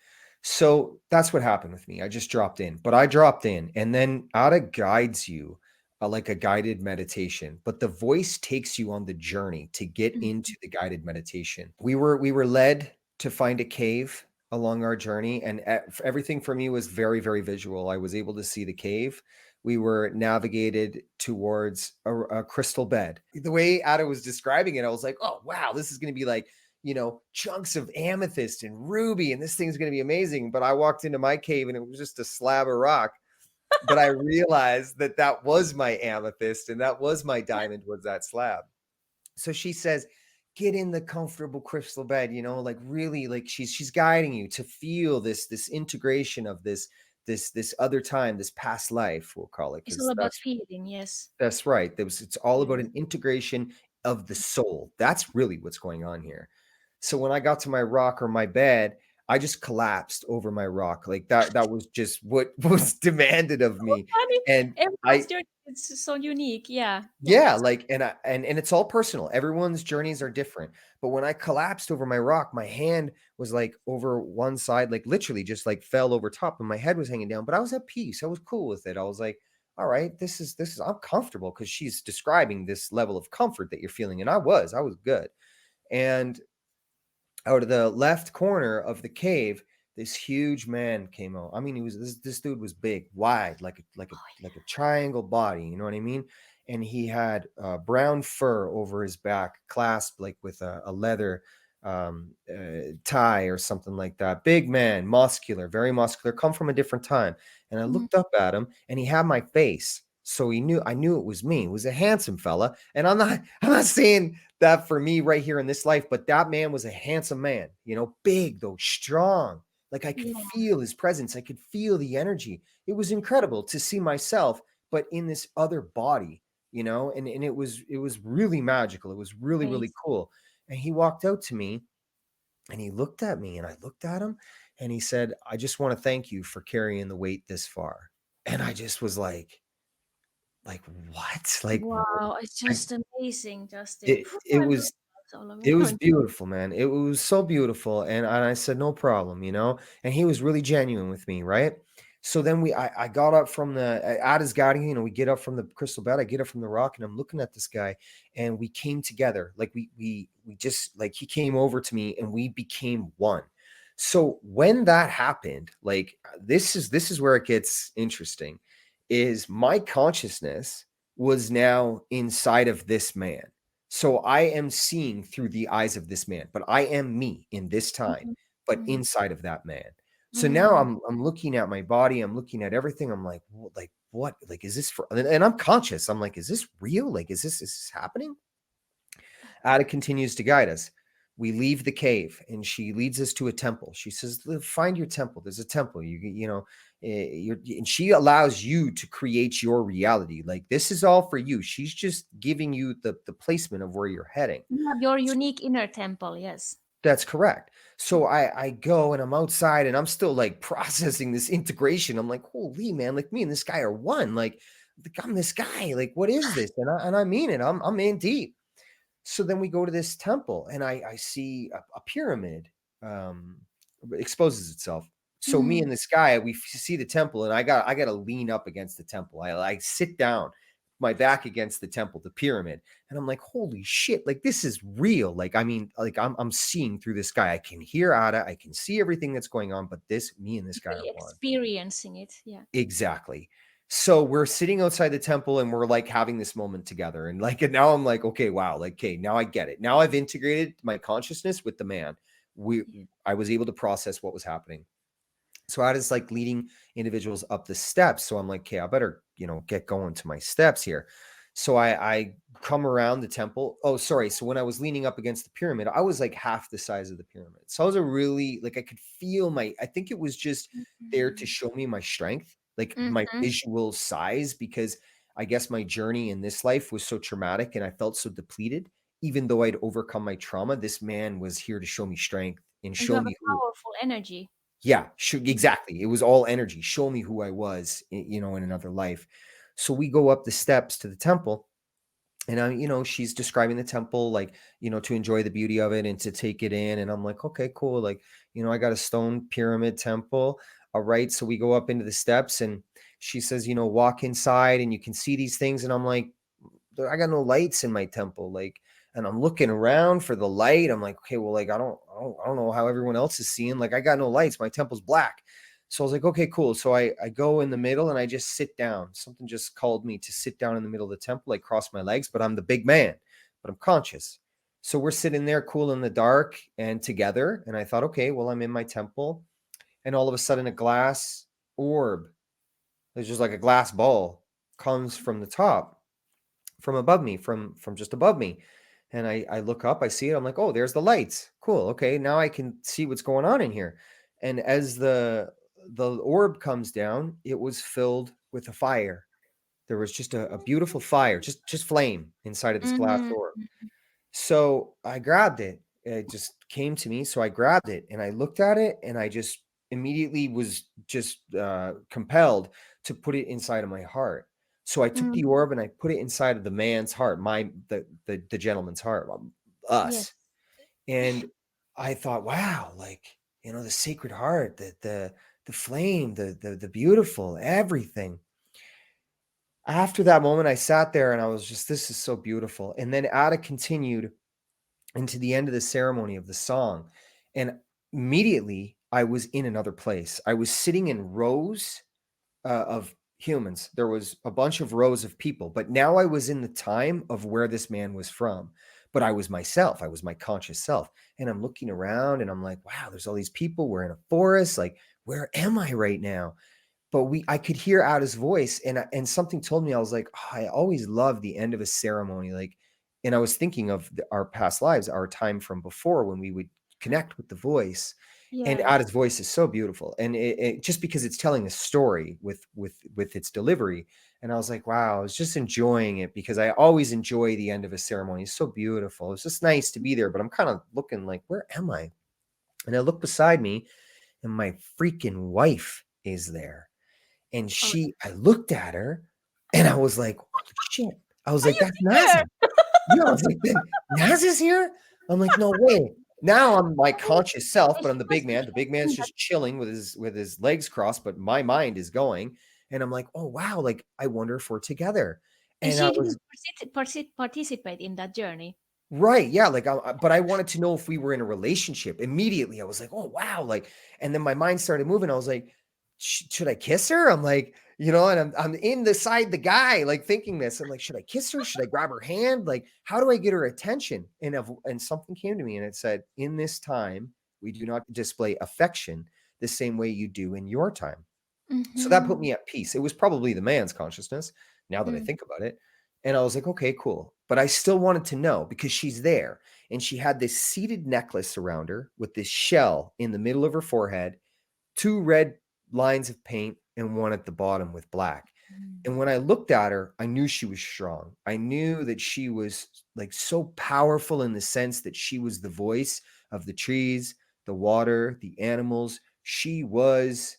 So that's what happened with me. I just dropped in, but I dropped in, and then Ada guides you like a guided meditation. But the voice takes you on the journey to get Mm. into the guided meditation. We were led to find a cave along our journey, and everything for me was very, very visual. I was able to see the cave. We were navigated towards a crystal bed. The way Ada was describing it, I was like, oh, wow, this is going to be like, chunks of amethyst and ruby, and this thing's going to be amazing. But I walked into my cave and it was just a slab of rock. But I realized that that was my amethyst and that was my diamond, was that slab. So she says, get in the comfortable crystal bed, like really, like she's guiding you to feel this integration of this other time, this past life, we'll call it, It's all because about feeling, yes. that's right. It's all about Yes. an integration of the soul. That's really what's going on here. So when I got to my rock or my bed, I just collapsed over my rock. Like that was just what was demanded of So me. funny. And Everyone's journey is so unique. Yeah. Yeah. yeah, like, and it's all personal. Everyone's journeys are different. But when I collapsed over my rock, my hand was like over one side, like literally just like fell over top, and my head was hanging down. But I was at peace. I was cool with it. I was like, all right, this is I'm comfortable, because she's describing this level of comfort that you're feeling. And I was good. And out of the left corner of the cave, this huge man came out. I mean, he was this dude was big, wide, like a triangle body. You know what I mean? And he had brown fur over his back, clasped like with a leather tie or something like that. Big man, muscular, very muscular, come from a different time. And I Mm. looked up at him, and he had my face. So I knew it was me. It was a handsome fella. And I'm not saying that for me right here in this life, but that man was a handsome man, big though, strong. Like I could Yeah. feel his presence. I could feel the energy. It was incredible to see myself, but in this other body, and it was really magical. It was really, really Amazing. cool. And he walked out to me, and he looked at me, and I looked at him, and he said, I just want to thank you for carrying the weight this far. And I just was like, what? Like, Wow. It's I, just amazing, Justin. it, Phew, it I'm was, getting all it was over. beautiful, man. It was so beautiful. And I said, no problem, and he was really genuine with me. Right. So then I got up from at his guiding, we get up from the crystal bed. I get up from the rock, and I'm looking at this guy, and we came together. Like we just, like, he came over to me, and we became one. So when that happened, like, this is where it gets interesting, is my consciousness was now inside of this man. So I am seeing through the eyes of this man, but I am me in this time, Mhm. but Mhm. inside of that man. So now Mm. I'm looking at my body, I'm looking at everything. I'm like, like what? Like, is this for? And I'm conscious. I'm like, is this real? Like, is this happening? Ada continues to guide us. We leave the cave, and she leads us to a temple. She says, find your temple. There's a temple. And she allows you to create your reality. Like, this is all for you. She's just giving you the placement of where you're heading. You have your unique inner temple, yes. That's correct. So I go, and I'm outside, and I'm still like processing this integration. I'm like, holy man, like me and this guy are one. Like I'm this guy. Like, what is this? And I mean it. I'm in deep. So then we go to this temple, and I see a pyramid um, exposes itself. So me Mm. and this guy, we see the temple, and I got to lean up against the temple. I sit down, my back against the temple, the pyramid, and I'm like, holy shit! Like, this is real. Like, I mean, like, I'm seeing through this guy. I can hear Ada. I can see everything that's going on. But me and this guy are Really one. experiencing it. Yeah. Exactly. So we're sitting outside the temple, and we're like having this moment together. And now I'm like, okay, wow, like, okay, now I get it. Now I've integrated my consciousness with the man. I was able to process what was happening. So I was like leading individuals up the steps. So I'm like, okay, I better, get going to my steps here. So I come around the temple. Oh, sorry. So when I was leaning up against the pyramid, I was like half the size of the pyramid. So I was a really, like, I could feel I think it was just there to show me my strength, like my Mm-hmm. visual size, because I guess my journey in this life was so traumatic and I felt so depleted. Even though I'd overcome my trauma, this man was here to show me strength and And you show have me a who. powerful energy. Yeah, Mm. exactly. It was all energy. Show me who I was, in another life. So we go up the steps to the temple, and she's describing the temple, like, to enjoy the beauty of it and to take it in. And I'm like, okay, cool. Like, I got a stone pyramid temple. All right. So we go up into the steps, and she says, walk inside and you can see these things. And I'm like, I got no lights in my temple. Like, and I'm looking around for the light. I'm like, okay, well, like, I don't know how everyone else is seeing. Like, I got no lights. My temple's black. So I was like, okay, cool. So I go in the middle and I just sit down. Something just called me to sit down in the middle of the temple. I cross my legs, but I'm the big man, but I'm conscious. So we're sitting there cool in the dark and together. And I thought, okay, well, I'm in my temple. And all of a sudden a glass orb, there's just like a glass ball, comes from the top, from above me, from just above me. And I look up, I see it. I'm like, oh, there's the lights. Cool. Okay, now I can see what's going on in here. And as the orb comes down, it was filled with a fire. There was just a beautiful fire, just flame inside of this glass Mm-hmm. orb. So I grabbed it. It just came to me. So I grabbed it and I looked at it, and I just immediately was just compelled to put it inside of my heart. So I took the Mm. orb and I put it inside of the man's heart, the gentleman's heart, Yes. us. And I thought, wow, like, the sacred heart, the flame, the beautiful, everything. After that moment, I sat there and I was just, this is so beautiful. And then Ada continued into the end of the ceremony of the song. And immediately I was in another place. I was sitting in rows of humans. There was a bunch of rows of people, but now I was in the time of where this man was from. But I was myself. I was my conscious self. And I'm looking around and I'm like, wow, there's all these people. We're in a forest. Like, where am I right now? But I could hear Ada's voice, and something told me, I was like, oh, I always love the end of a ceremony. Like, and I was thinking of our past lives, our time from before, when we would connect with the voice. And Yes. Ada's voice is so beautiful, and it just because it's telling a story with its delivery. And I was like, wow, I was just enjoying it, because I always enjoy the end of a ceremony. It's so beautiful. It's just nice to be there, but I'm kind of looking like, where am I? And I look beside me, and my freaking wife is there. And Oh, I looked at her and I was like, holy shit. I was are like, you that's here? NASA. Yeah, I was like, then NASA's here? I'm like, no way. Now I'm my conscious self, And but I'm she the was big man. The big man's saying that, just chilling with his legs crossed, but my mind is going. And I'm like, oh wow, like, I wonder if we're together. and And I she was didn't participate in that journey. right, yeah, like, but I wanted to know if we were in a relationship. Immediately, I was like, "Oh, wow," like, and then my mind started moving. I was like, Should I kiss her?" I'm like, and I'm in the side the guy, like, thinking this. I'm like, "Should I kiss her? Should I grab her hand? Like, how do I get her attention?" And something came to me, and it said, "In this time, we do not display affection the same way you do in your time." So that put Mm-hmm. me at peace. It was probably the man's consciousness, now that I think about it. And I was like, okay, cool. But I still wanted to know, because she's there and she had this seated necklace around her with this shell in the middle of her forehead, two red lines of paint, and one at the bottom with black. And when I looked at her, I knew she was strong. I knew that she was like so powerful, in the sense that she was the voice of the trees, the water, the animals. She was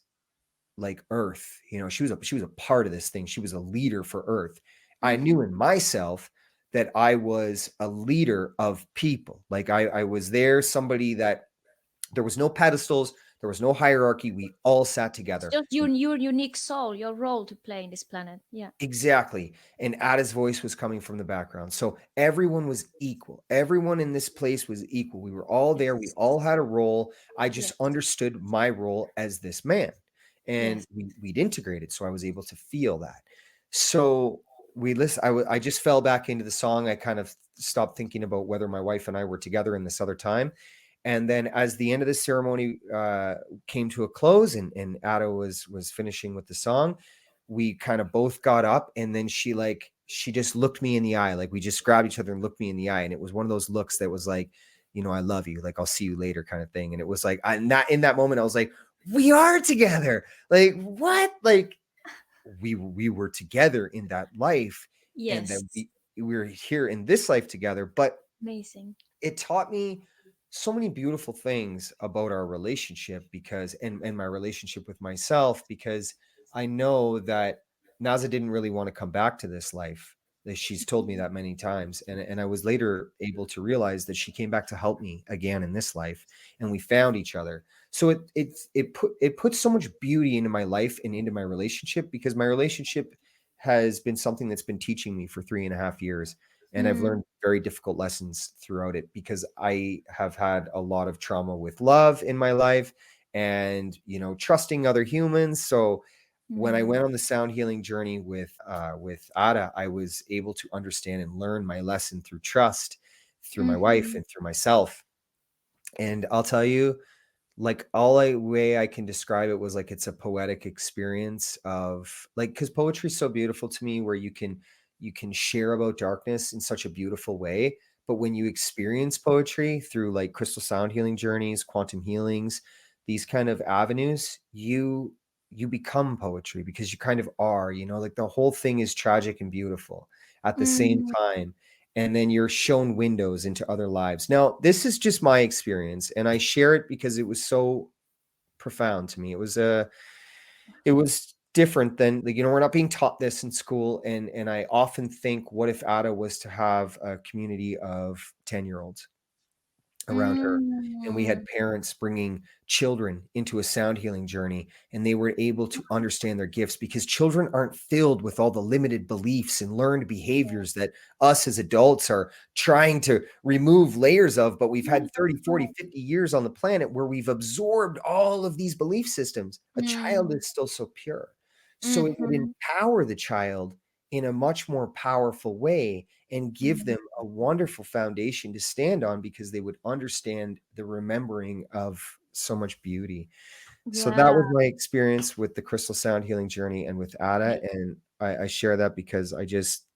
like Earth. She was a part of this thing. She was a leader for Earth. I Mm-hmm. knew in myself that I was a leader of people. Like, I was there, somebody that there was no pedestals, there was no hierarchy. We all sat It's together. just your unique soul, your role to play in this planet. Yeah. Exactly. And Ada's voice was coming from the background. So everyone was equal. Everyone in this place was equal. We were all there. We Yes. all had a role. I just Yes. understood my role as this man. And Yes. we'd integrated. So I was able to feel that. So we listen. I just fell back into the song. I kind of stopped thinking about whether my wife and I were together in this other time. And then as the end of the ceremony came to a close, and Ada was finishing with the song, we kind of both got up, and then she just looked me in the eye. Like we just grabbed each other and looked me in the eye. And it was one of those looks that was like, I love you. Like, I'll see you later kind of thing. And it was like, not in that moment, I was like, we are together. Like, what? Like, we were together in that life, and then Yes. we were here in this life together. But Amazing. it taught me so many beautiful things about our relationship, because and my relationship with myself, because I know that Naza didn't really want to come back to this life. That she's told me that many times, and I was later able to realize that she came back to help me again in this life, and we found each other. So it put so much beauty into my life and into my relationship, because my relationship has been something that's been teaching me for 3.5 years, and I've Mm, learned very difficult lessons throughout it, because I have had a lot of trauma with love in my life, and trusting other humans. So when I mm, went on the sound healing journey with Ada, I was able to understand and learn my lesson through trust, through my wife, mhm, and through myself. And I'll tell you, like, all way I can describe it was like it's a poetic experience of, like, because poetry is so beautiful to me, where you can share about darkness in such a beautiful way. But when you experience poetry through like crystal sound healing journeys, quantum healings, these kind of avenues, you become poetry, because you kind of are, like the whole thing is tragic and beautiful at the same mm. time. And then you're shown windows into other lives. Now, this is just my experience, and I share it because it was so profound to me. It was different than, like, we're not being taught this in school, and I often think, what if Ada was to have a community of 10-year-olds around her, and we had Mm. parents bringing children into a sound healing journey, and they were able to understand their gifts, because children aren't filled with all the limited beliefs and learned behaviors that us as adults are trying to remove layers of. But we've had 30, 40, 50 years on the planet where we've absorbed all of these belief systems. A child Mm, is still so pure, so it would mhm. empower the child in a much more powerful way, and give Mm. them a wonderful foundation to stand on, because they would understand the remembering of so much beauty. So that Yeah. was my experience with the crystal sound healing journey and with Ada. Amazing. And I share that because I just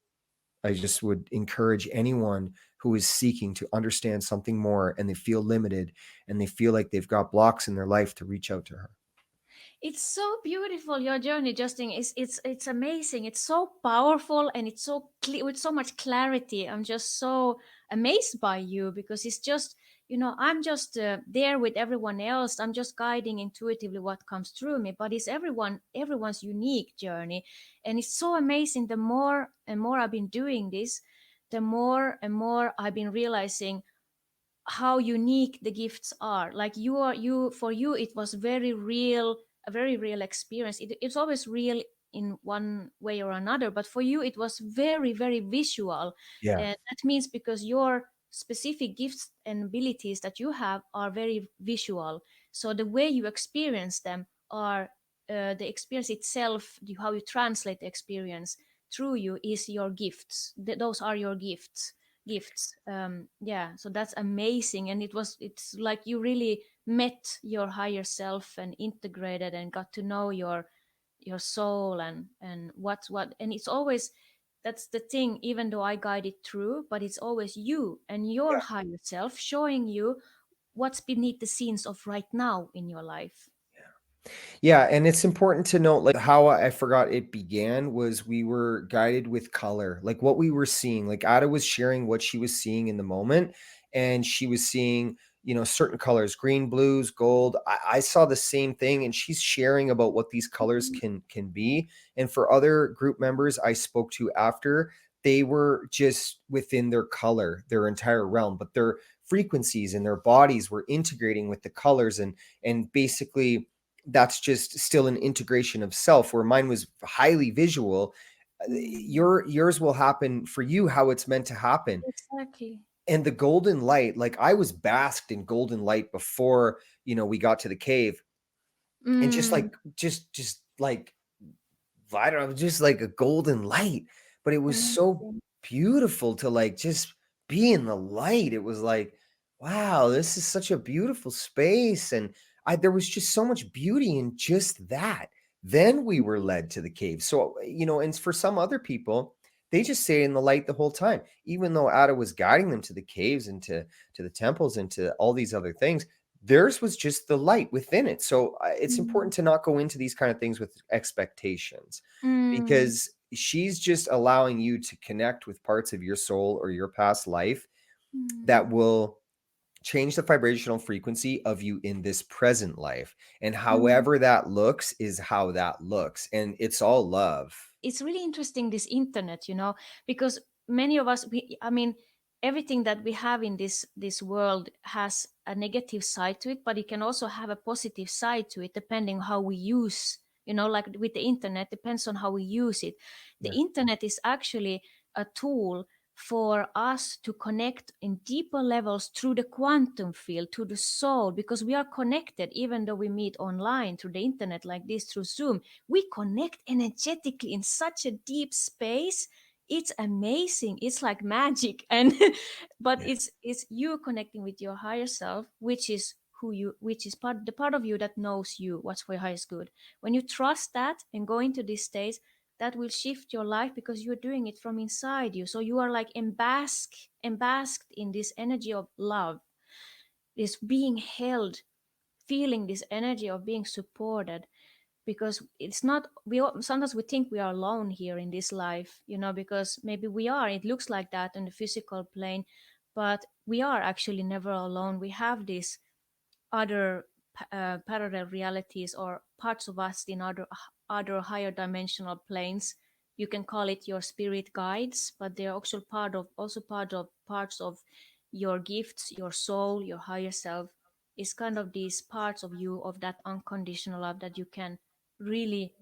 would encourage anyone who is seeking to understand something more, and they feel limited, and they feel like they've got blocks in their life, to reach out to her. It's so beautiful, your journey, Justin. It's amazing. It's so powerful, and it's so clear, with so much clarity. I'm just so amazed by you, because it's just, I'm just there with everyone else. I'm just guiding intuitively what comes through me, but it's everyone's unique journey, and it's so amazing. The more and more I've been doing this, the more and more I've been realizing how unique the gifts are. Like, you for you it was very real, a very real experience. It's always real in one way or another, but for you it was very, very visual. Yeah. And that means because your specific gifts and abilities that you have are very visual, so the way you experience them are, the experience itself, how you translate the experience through you is your gifts. Those are your gifts. Yeah, so that's amazing. And it's like you really met your higher self and integrated and got to know your soul, and what's what. And it's always, that's the thing, even though I guide it through, but it's always you and your higher self showing you what's beneath the scenes of right now in your life. Yeah, and it's important to note, like, how I forgot it began was we were guided with color, like what we were seeing. Like, Ada was sharing what she was seeing in the moment, and she was seeing, certain colors, green, blues, gold. I saw the same thing, and she's sharing about what these colors Mhm. can be. And for other group members I spoke to after, they were just within their color, their entire realm, but their frequencies and their bodies were integrating with the colors, and basically that's just still an integration of self, where mine was highly visual. Mm, Yours will happen for you how it's meant to happen. exactly. And the golden light, like, I was basked in golden light before, we got to the cave, and just Mm, like, just like, I don't know, just like a golden light. But it was so amazing. beautiful to, like, just be in the light. It was like, wow, this is such a beautiful space. And there was just so much beauty in just that. Then we were led to the cave. So, and for some other people, they just stayed in the light the whole time, even though Ada was guiding them to the caves and to the temples and to all these other things. Theirs was just the light within it. So it's Mm. important to not go into these kind of things with expectations, Mm. because she's just allowing you to connect with parts of your soul or your past life Mm. that will change the vibrational frequency of you in this present life. And Mm. however that looks is how that looks. And it's all love. It's really interesting, this internet, because many of us, I mean, everything that we have in this world has a negative side to it, but it can also have a positive side to it, depending how we use, like with the internet, depends on how we use it. The Yeah. internet is actually a tool for us to connect in deeper levels through the quantum field, to the soul, because we are connected. Even though we meet online through the internet like this, through Zoom, we connect energetically in such a deep space. It's amazing, it's like magic. And but Yeah. it's you connecting with your higher self, which is who you, which is the part of you that knows you, what's for your highest good. When you trust that and go into this state, that will shift your life, because you're doing it from inside you. So you are like embasked in this energy of love, this being held, feeling this energy of being supported. Because it's not, sometimes we think we are alone here in this life, because maybe we are, it looks like that on the physical plane, but we are actually never alone. We have this other parallel realities, or parts of us in other higher dimensional planes. You can call it your spirit guides, but they're also part of parts of your gifts, your soul, your higher self. Is kind of these parts of you, of that unconditional love, that you can really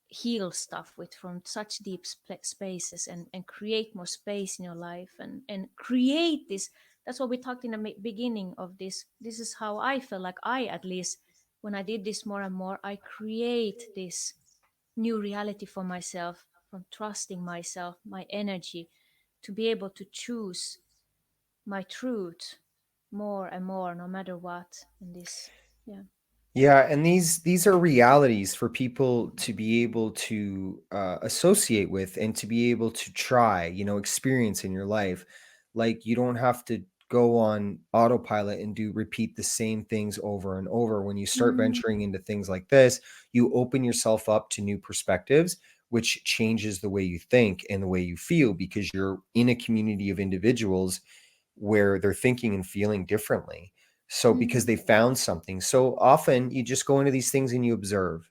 heal stuff with from such deep spaces, and create more space in your life, and create this. That's what we talked in the beginning of this is how I feel like, I, at least, when I did this more and more, I create this new reality for myself, from trusting myself, my energy, to be able to choose my truth more and more, no matter what, in this. Yeah. Yeah, and these are realities for people to be able to associate with and to be able to try, experience in your life. Like, you don't have to go on autopilot and repeat the same things over and over. When you start Mm. venturing into things like this, you open yourself up to new perspectives, which changes the way you think and the way you feel, because you're in a community of individuals where they're thinking and feeling differently. So Mm. because they found something. So often you just go into these things and you observe.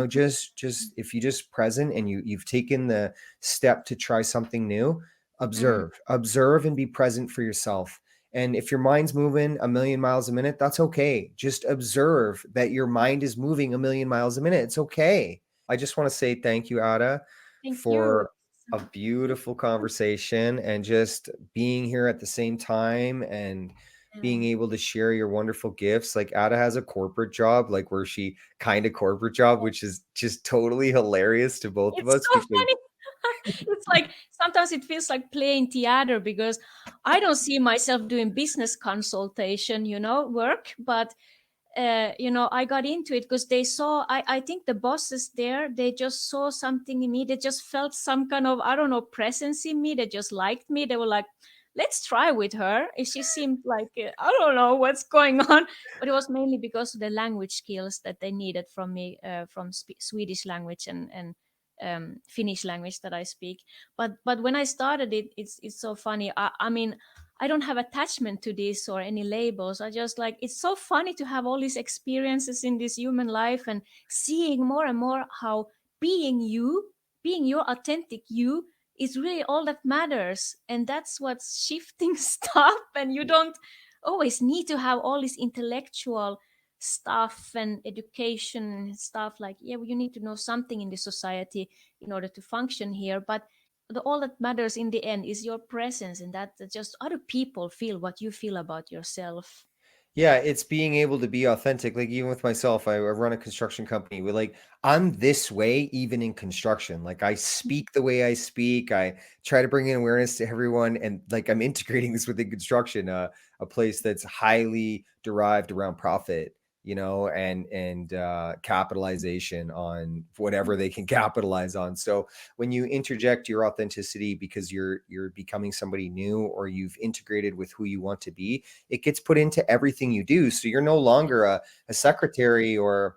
Just if you just present and you've taken the step to try something new, Mm. observe and be present for yourself. And if your mind's moving a million miles a minute, that's okay. Just observe that your mind is moving a million miles a minute. It's okay. I just want to say thank you, Ada, Thank you. for a beautiful conversation and just being here at the same time and Yeah. being able to share your wonderful gifts. Like, Ada has a corporate job, like where she kind of corporate job, which is just totally hilarious to both of It's us so because funny. It's like sometimes it feels like playing theater, because I don't see myself doing business consultation, work, but I got into it because they saw, I think the bosses there, they just saw something in me. They just felt some kind of, I don't know, presence in me. They just liked me. They were like, let's try with her. And she seemed like, I don't know what's going on. But it was mainly because of the language skills that they needed from me, from Swedish language and Finnish language that I speak. But when I started it, it's so funny. I mean, I don't have attachment to this or any labels. I just like, it's so funny to have all these experiences in this human life, and seeing more and more how being you, being your authentic you, is really all that matters. And that's what's shifting stuff. And you don't always need to have all this intellectual stuff and education and stuff. Like, yeah, well, you need to know something in the society in order to function here. But all that matters in the end is your presence, and that just other people feel what you feel about yourself. Yeah, it's being able to be authentic. Like even with myself, I run a construction company. We're like, I'm this way even in construction. Like I speak the way I speak. I try to bring in awareness to everyone, and like I'm integrating this within construction, a place that's highly derived around profit, and capitalization on whatever they can capitalize on. So when you interject your authenticity because you're becoming somebody new, or you've integrated with who you want to be, it gets put into everything you do. So you're no longer a secretary or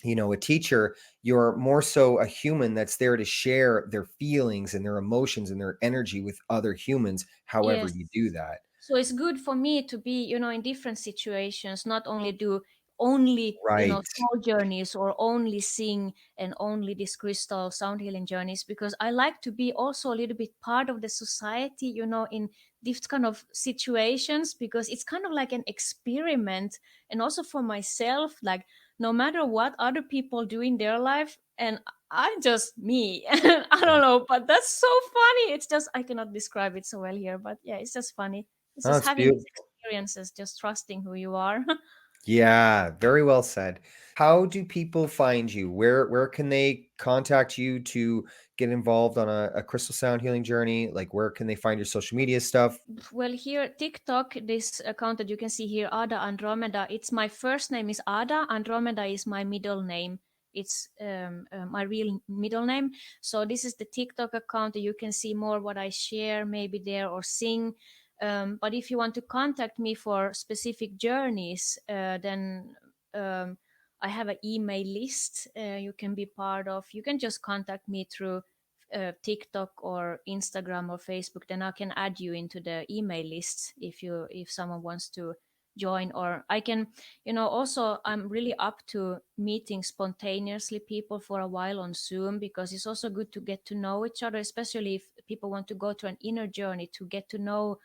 a teacher. You're more so a human that's there to share their feelings and their emotions and their energy with other humans, however Yes. you do that. So it's good for me to be, in different situations, not only do only, Right. small journeys, or only sing and only these crystal sound healing journeys, because I like to be also a little bit part of the society, in these kind of situations, because it's kind of like an experiment. And also for myself, like, no matter what other people do in their life, and I'm just me. I don't know, but that's so funny. It's just, I cannot describe it so well here, but yeah, it's just funny. It's Oh, just it's having these beautiful. experiences, just trusting who you are. Yeah, very well said. How do people find you? Where can they contact you to get involved on a crystal sound healing journey? Like where can they find your social media stuff? Well, here, TikTok, this account that you can see here, Ada Andromeda, it's my first name is Ada. Andromeda is my middle name. It's my real middle name. So this is the TikTok account that you can see more what I share, maybe there, or sing. But if you want to contact me for specific journeys, then I have an email list you can be part of. You can just contact me through TikTok or Instagram or Facebook, then I can add you into the email list if someone wants to join. Or I can, also I'm really up to meeting spontaneously people for a while on Zoom, because it's also good to get to know each other, especially if people want to go to an inner journey to get to know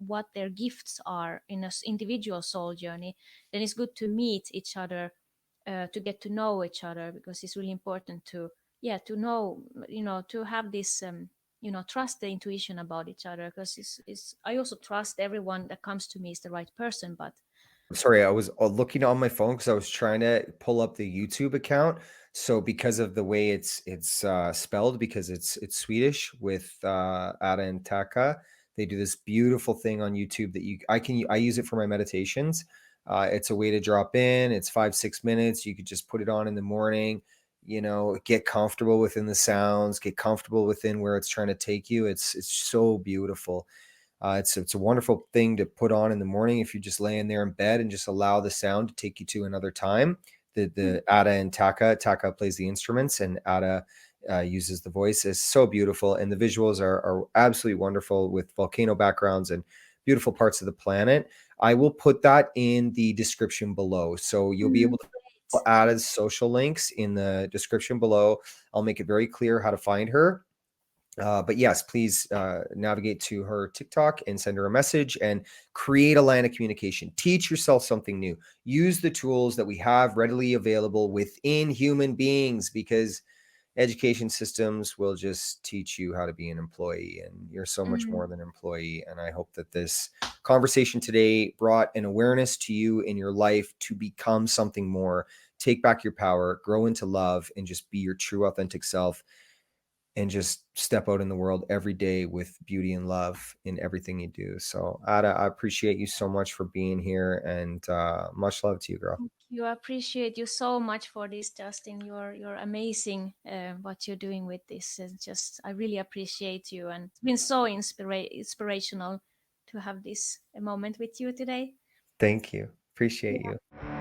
what their gifts are in an individual soul journey. Then it's good to meet each other, to get to know each other, because it's really important to, yeah, to know, to have this, trust the intuition about each other, because it's I also trust everyone that comes to me is the right person, but Sorry, I was looking on my phone because I was trying to pull up the YouTube account. So because of the way it's spelled, because it's Swedish with Ada and Taka, they do this beautiful thing on YouTube that I use it for my meditations. It's a way to drop in. It's 5-6 minutes. You could just put it on in the morning. Get comfortable within the sounds. Get comfortable within where it's trying to take you. It's so beautiful. It's a wonderful thing to put on in the morning if you're just laying there in bed and just allow the sound to take you to another time. The Ada and Taka plays the instruments, and Ada uses the voice. It's so beautiful, and the visuals are absolutely wonderful with volcano backgrounds and beautiful parts of the planet. I will put that in the description below, so you'll be able to great. add as social links in the description below. I'll make it very clear how to find her. But yes, please navigate to her TikTok and send her a message and create a line of communication. Teach yourself something new. Use the tools that we have readily available within human beings, because education systems will just teach you how to be an employee, and you're so much Mm. more than an employee. And I hope that this conversation today brought an awareness to you in your life to become something more. Take back your power, grow into love, and just be your true authentic self, and just step out in the world every day with beauty and love in everything you do. So, Ada, I appreciate you so much for being here, and much love to you, girl. Thank you. I appreciate you so much for this, Justin. You're amazing. What you're doing with this is just, I really appreciate you, and it's been so inspirational to have this moment with you today. Thank you. Appreciate Yeah. you.